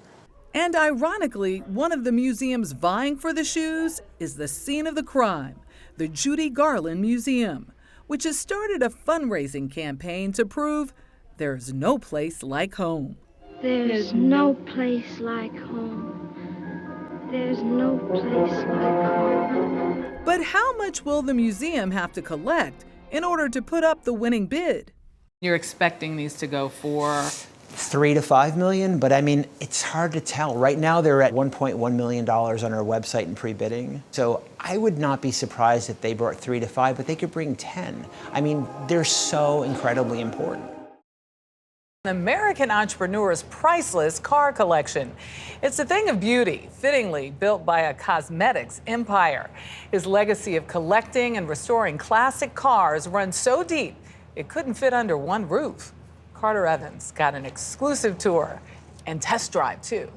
And ironically, one of the museums vying for the shoes is the scene of the crime, the Judy Garland Museum, which has started a fundraising campaign to prove there's no place like home. There's no place like home. There's no place like home. But how much will the museum have to collect in order to put up the winning bid? You're expecting these to go for $3 to $5 million, but I mean, it's hard to tell. Right now, they're at $1.1 million on our website in pre-bidding. So I would not be surprised if they brought 3 to 5, but they could bring 10. I mean, they're so incredibly important. American entrepreneur's priceless car collection. It's a thing of beauty, fittingly built by a cosmetics empire. His legacy of collecting and restoring classic cars runs so deep it couldn't fit under one roof. Carter Evans got an exclusive tour and test drive too.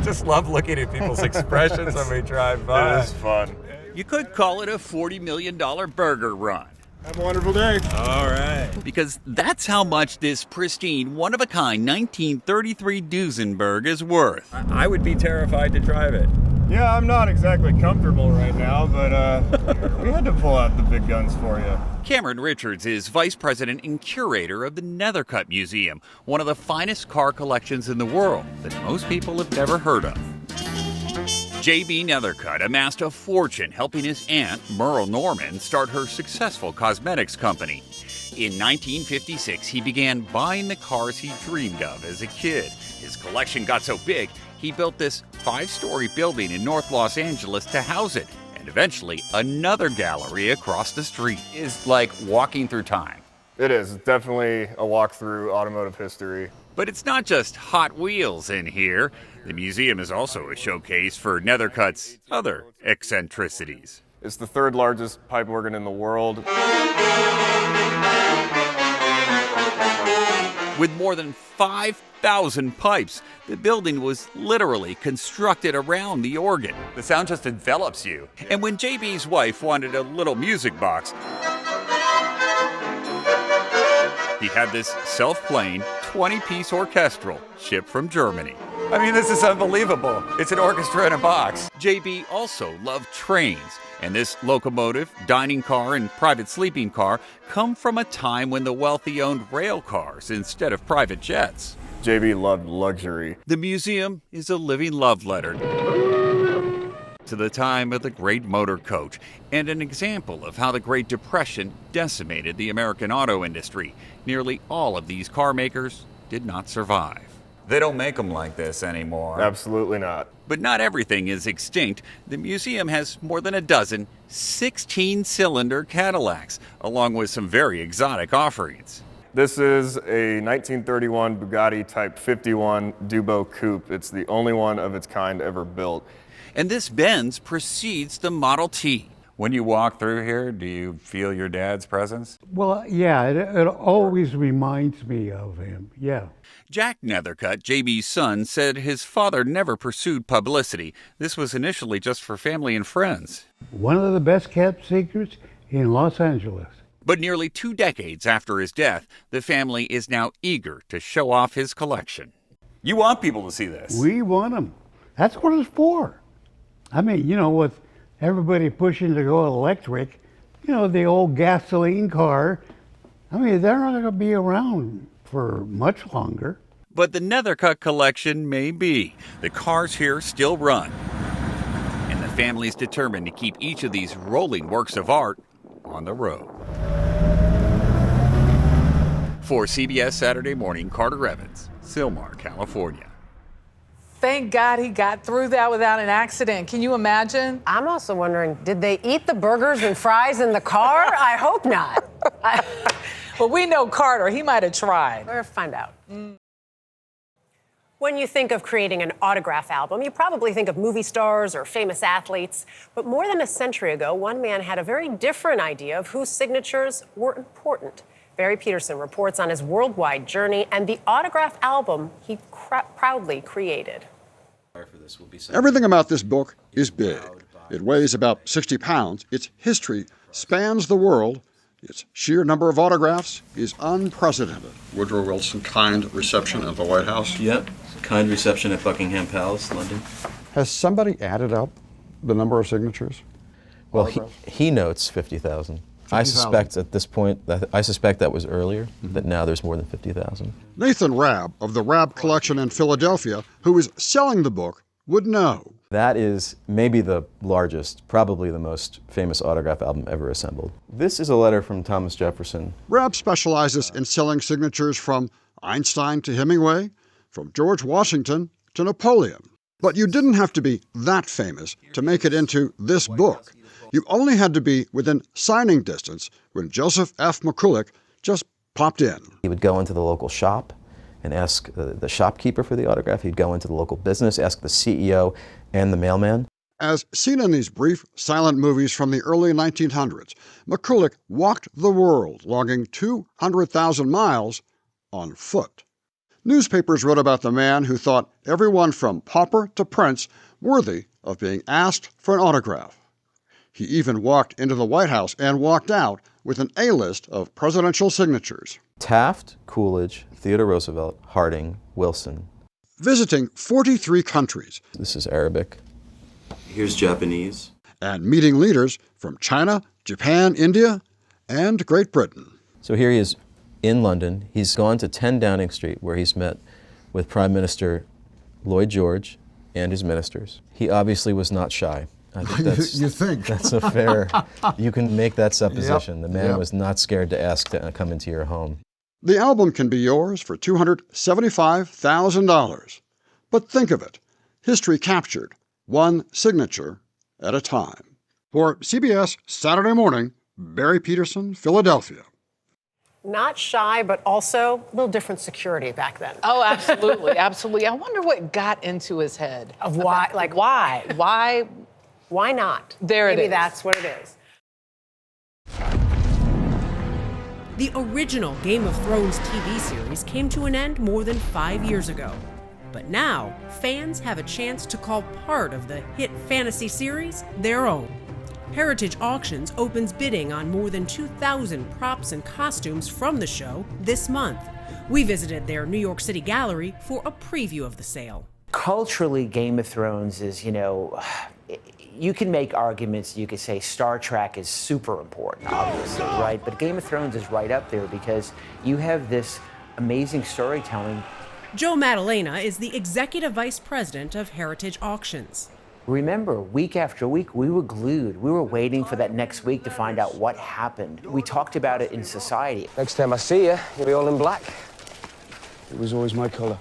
Just love looking at people's expressions when we drive by. It is fun. You could call it a $40 million burger run. Have a wonderful day. All right. Because that's how much this pristine, one-of-a-kind 1933 Duesenberg is worth. I would be terrified to drive it. Yeah, I'm not exactly comfortable right now, but we had to pull out the big guns for you. Cameron Richards is vice president and curator of the Nethercutt Museum, one of the finest car collections in the world that most people have never heard of. J.B. Nethercutt amassed a fortune helping his aunt, Merle Norman, start her successful cosmetics company. In 1956, he began buying the cars he dreamed of as a kid. His collection got so big, he built this 5-story building in North Los Angeles to house it, and eventually another gallery across the street. It's like walking through time. It is. It's definitely a walk through automotive history. But it's not just Hot Wheels in here. The museum is also a showcase for Nethercutt's other eccentricities. It's the 3rd largest pipe organ in the world. With more than 5,000 pipes, the building was literally constructed around the organ. The sound just envelops you. And when JB's wife wanted a little music box, he had this self-playing 20-piece orchestral shipped from Germany. I mean, this is unbelievable. It's an orchestra in a box. JB also loved trains, and this locomotive, dining car, and private sleeping car come from a time when the wealthy owned rail cars instead of private jets. JB loved luxury. The museum is a living love letter to the time of the great motor coach, and an example of how the Great Depression decimated the American auto industry. Nearly all of these car makers did not survive. They don't make them like this anymore. Absolutely not. But not everything is extinct. The museum has more than a dozen 16-cylinder Cadillacs, along with some very exotic offerings. This is a 1931 Bugatti Type 51 Dubo Coupe. It's the only one of its kind ever built. And this Benz precedes the Model T. When you walk through here, do you feel your dad's presence? Well, yeah, it always reminds me of him, yeah. Jack Nethercutt, JB's son, said his father never pursued publicity. This was initially just for family and friends. One of the best kept secrets in Los Angeles. But nearly 2 decades after his death, the family is now eager to show off his collection. You want people to see this. We want them. That's what it's for. I mean, you know, with everybody pushing to go electric, you know, the old gasoline car, I mean, they're not going to be around for much longer. But the Nethercutt collection may be. The cars here still run. And the family's determined to keep each of these rolling works of art on the road. For CBS Saturday Morning, Carter Evans, Sylmar, California. thank God he got through that without an accident. Can you imagine? I'm also wondering, did they eat the burgers and fries in the car? I hope not. Well, we know Carter. He might have tried. We'll find out. When you think of creating an autograph album, you probably think of movie stars or famous athletes. But more than a century ago, one man had a very different idea of whose signatures were important. Barry Peterson reports on his worldwide journey and the autograph album he proudly created. Everything about this book is big. It weighs about 60 pounds. Its history spans the world. Its sheer number of autographs is unprecedented. Woodrow Wilson, kind reception at the White House. Yep, kind reception at Buckingham Palace, London. Has somebody added up the number of signatures? Well, he notes 50,000. I suspect at this point, that was earlier, that now there's more than 50,000. Nathan Rabb of the Rabb Collection in Philadelphia, who is selling the book, would know. That is maybe the largest, probably the most famous autograph album ever assembled. This is a letter from Thomas Jefferson. Rabb specializes in selling signatures from Einstein to Hemingway, from George Washington to Napoleon. But you didn't have to be that famous to make it into this book. You only had to be within signing distance when Joseph F. McCulloch just popped in. He would go into the local shop and ask the shopkeeper for the autograph. He'd go into the local business, ask the CEO and the mailman. As seen in these brief, silent movies from the early 1900s, McCulloch walked the world, logging 200,000 miles on foot. Newspapers wrote about the man who thought everyone from pauper to prince worthy of being asked for an autograph. He even walked into the White House and walked out with an A-list of presidential signatures. Taft, Coolidge, Theodore Roosevelt, Harding, Wilson. Visiting 43 countries. This is Arabic. Here's Japanese. And meeting leaders from China, Japan, India, and Great Britain. So here he is in London. He's gone to 10 Downing Street, where he's met with Prime Minister Lloyd George and his ministers. He obviously was not shy. I think that's, you think? That's a fair, you can make that supposition. Yep. The man was not scared to ask to come into your home. The album can be yours for $275,000. But think of it, history captured, one signature at a time. For CBS Saturday Morning, Barry Peterson, Philadelphia. Not shy, but also a little different security back then. Oh, absolutely, absolutely. I wonder what got into his head. Of why, like why? Why not? There it is. Maybe that's what it is. The original Game of Thrones TV series came to an end more than 5 years ago. But now, fans have a chance to call part of the hit fantasy series their own. Heritage Auctions opens bidding on more than 2,000 props and costumes from the show this month. We visited their New York City gallery for a preview of the sale. Culturally, Game of Thrones is, you can make arguments. You could say Star Trek is super important, obviously, right? But Game of Thrones is right up there because you have this amazing storytelling. Joe Maddalena is the executive vice president of Heritage Auctions. Remember, week after week, we were glued. We were waiting for that next week to find out what happened. We talked about it in society. Next time I see you, you'll be all in black. It was always my color.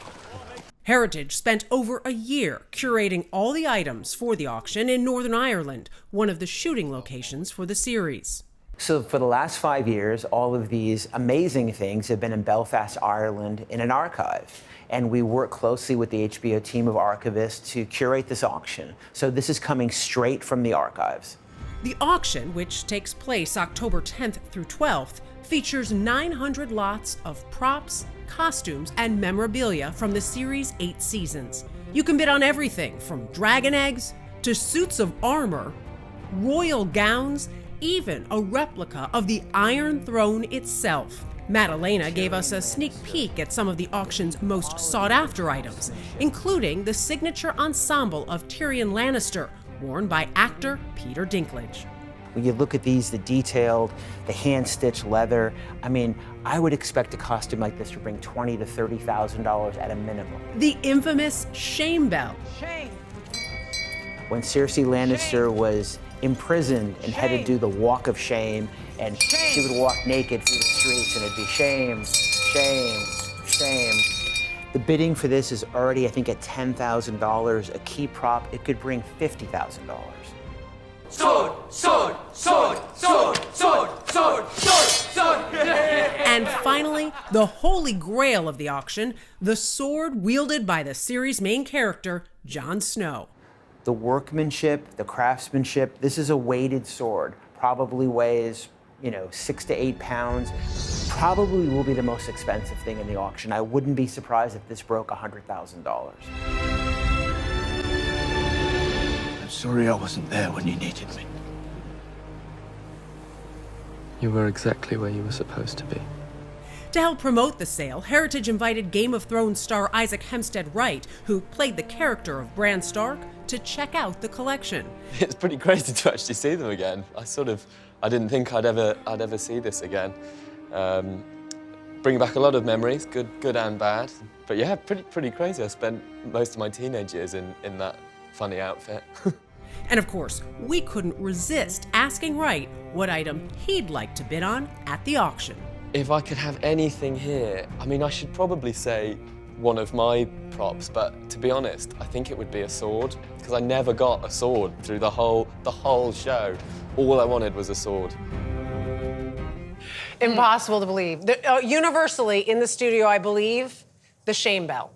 Heritage spent over a year curating all the items for the auction in Northern Ireland, one of the shooting locations for the series. So for the last 5 years, all of these amazing things have been in Belfast, Ireland, in an archive. And we work closely with the HBO team of archivists to curate this auction. So this is coming straight from the archives. The auction, which takes place October 10th through 12th, features 900 lots of props, costumes, and memorabilia from the series' 8 seasons. You can bid on everything from dragon eggs to suits of armor, royal gowns, even a replica of the Iron Throne itself. Maddalena gave us a sneak peek at some of the auction's most sought-after items, including the signature ensemble of Tyrion Lannister, worn by actor Peter Dinklage. When you look at these, the detailed, the hand-stitched leather, I would expect a costume like this to bring $20,000 to $30,000 at a minimum. The infamous shame bell. Shame. When Cersei Lannister was imprisoned and had to do the walk of shame, and she would walk naked through the streets and it'd be shame, shame, shame. The bidding for this is already, I think, at $10,000. A key prop, it could bring $50,000. Sword, sword, sword, sword, sword, sword, sword, sword. And finally, the holy grail of the auction, the sword wielded by the series' main character, Jon Snow. The workmanship, the craftsmanship, this is a weighted sword. Probably weighs, 6 to 8 pounds. Probably will be the most expensive thing in the auction. I wouldn't be surprised if this broke $100,000. I'm sorry I wasn't there when you needed me. You were exactly where you were supposed to be. To help promote the sale, Heritage invited Game of Thrones star Isaac Hempstead Wright, who played the character of Bran Stark, to check out the collection. It's pretty crazy to actually see them again. I didn't think I'd ever see this again. Bring back a lot of memories, good and bad. But yeah, pretty crazy. I spent most of my teenage years in that funny outfit. And of course, we couldn't resist asking Wright what item he'd like to bid on at the auction. If I could have anything here, I should probably say one of my props, but to be honest, I think it would be a sword, because I never got a sword through the whole show. All I wanted was a sword. Impossible to believe. Universally in the studio, I believe, the shame bell.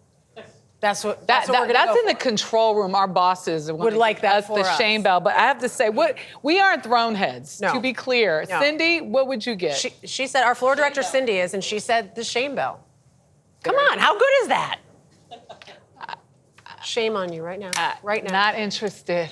That's what we're gonna That's go in the for. control room. Our bosses Would like that for the us. shame bell. But I have to say, we aren't thrown heads. No. To be clear, No. Cindy, what would you get? She said, our floor director Cindy is, and she said the shame bell. Come on, how good is that? Shame on you right now. Right now. Not interested.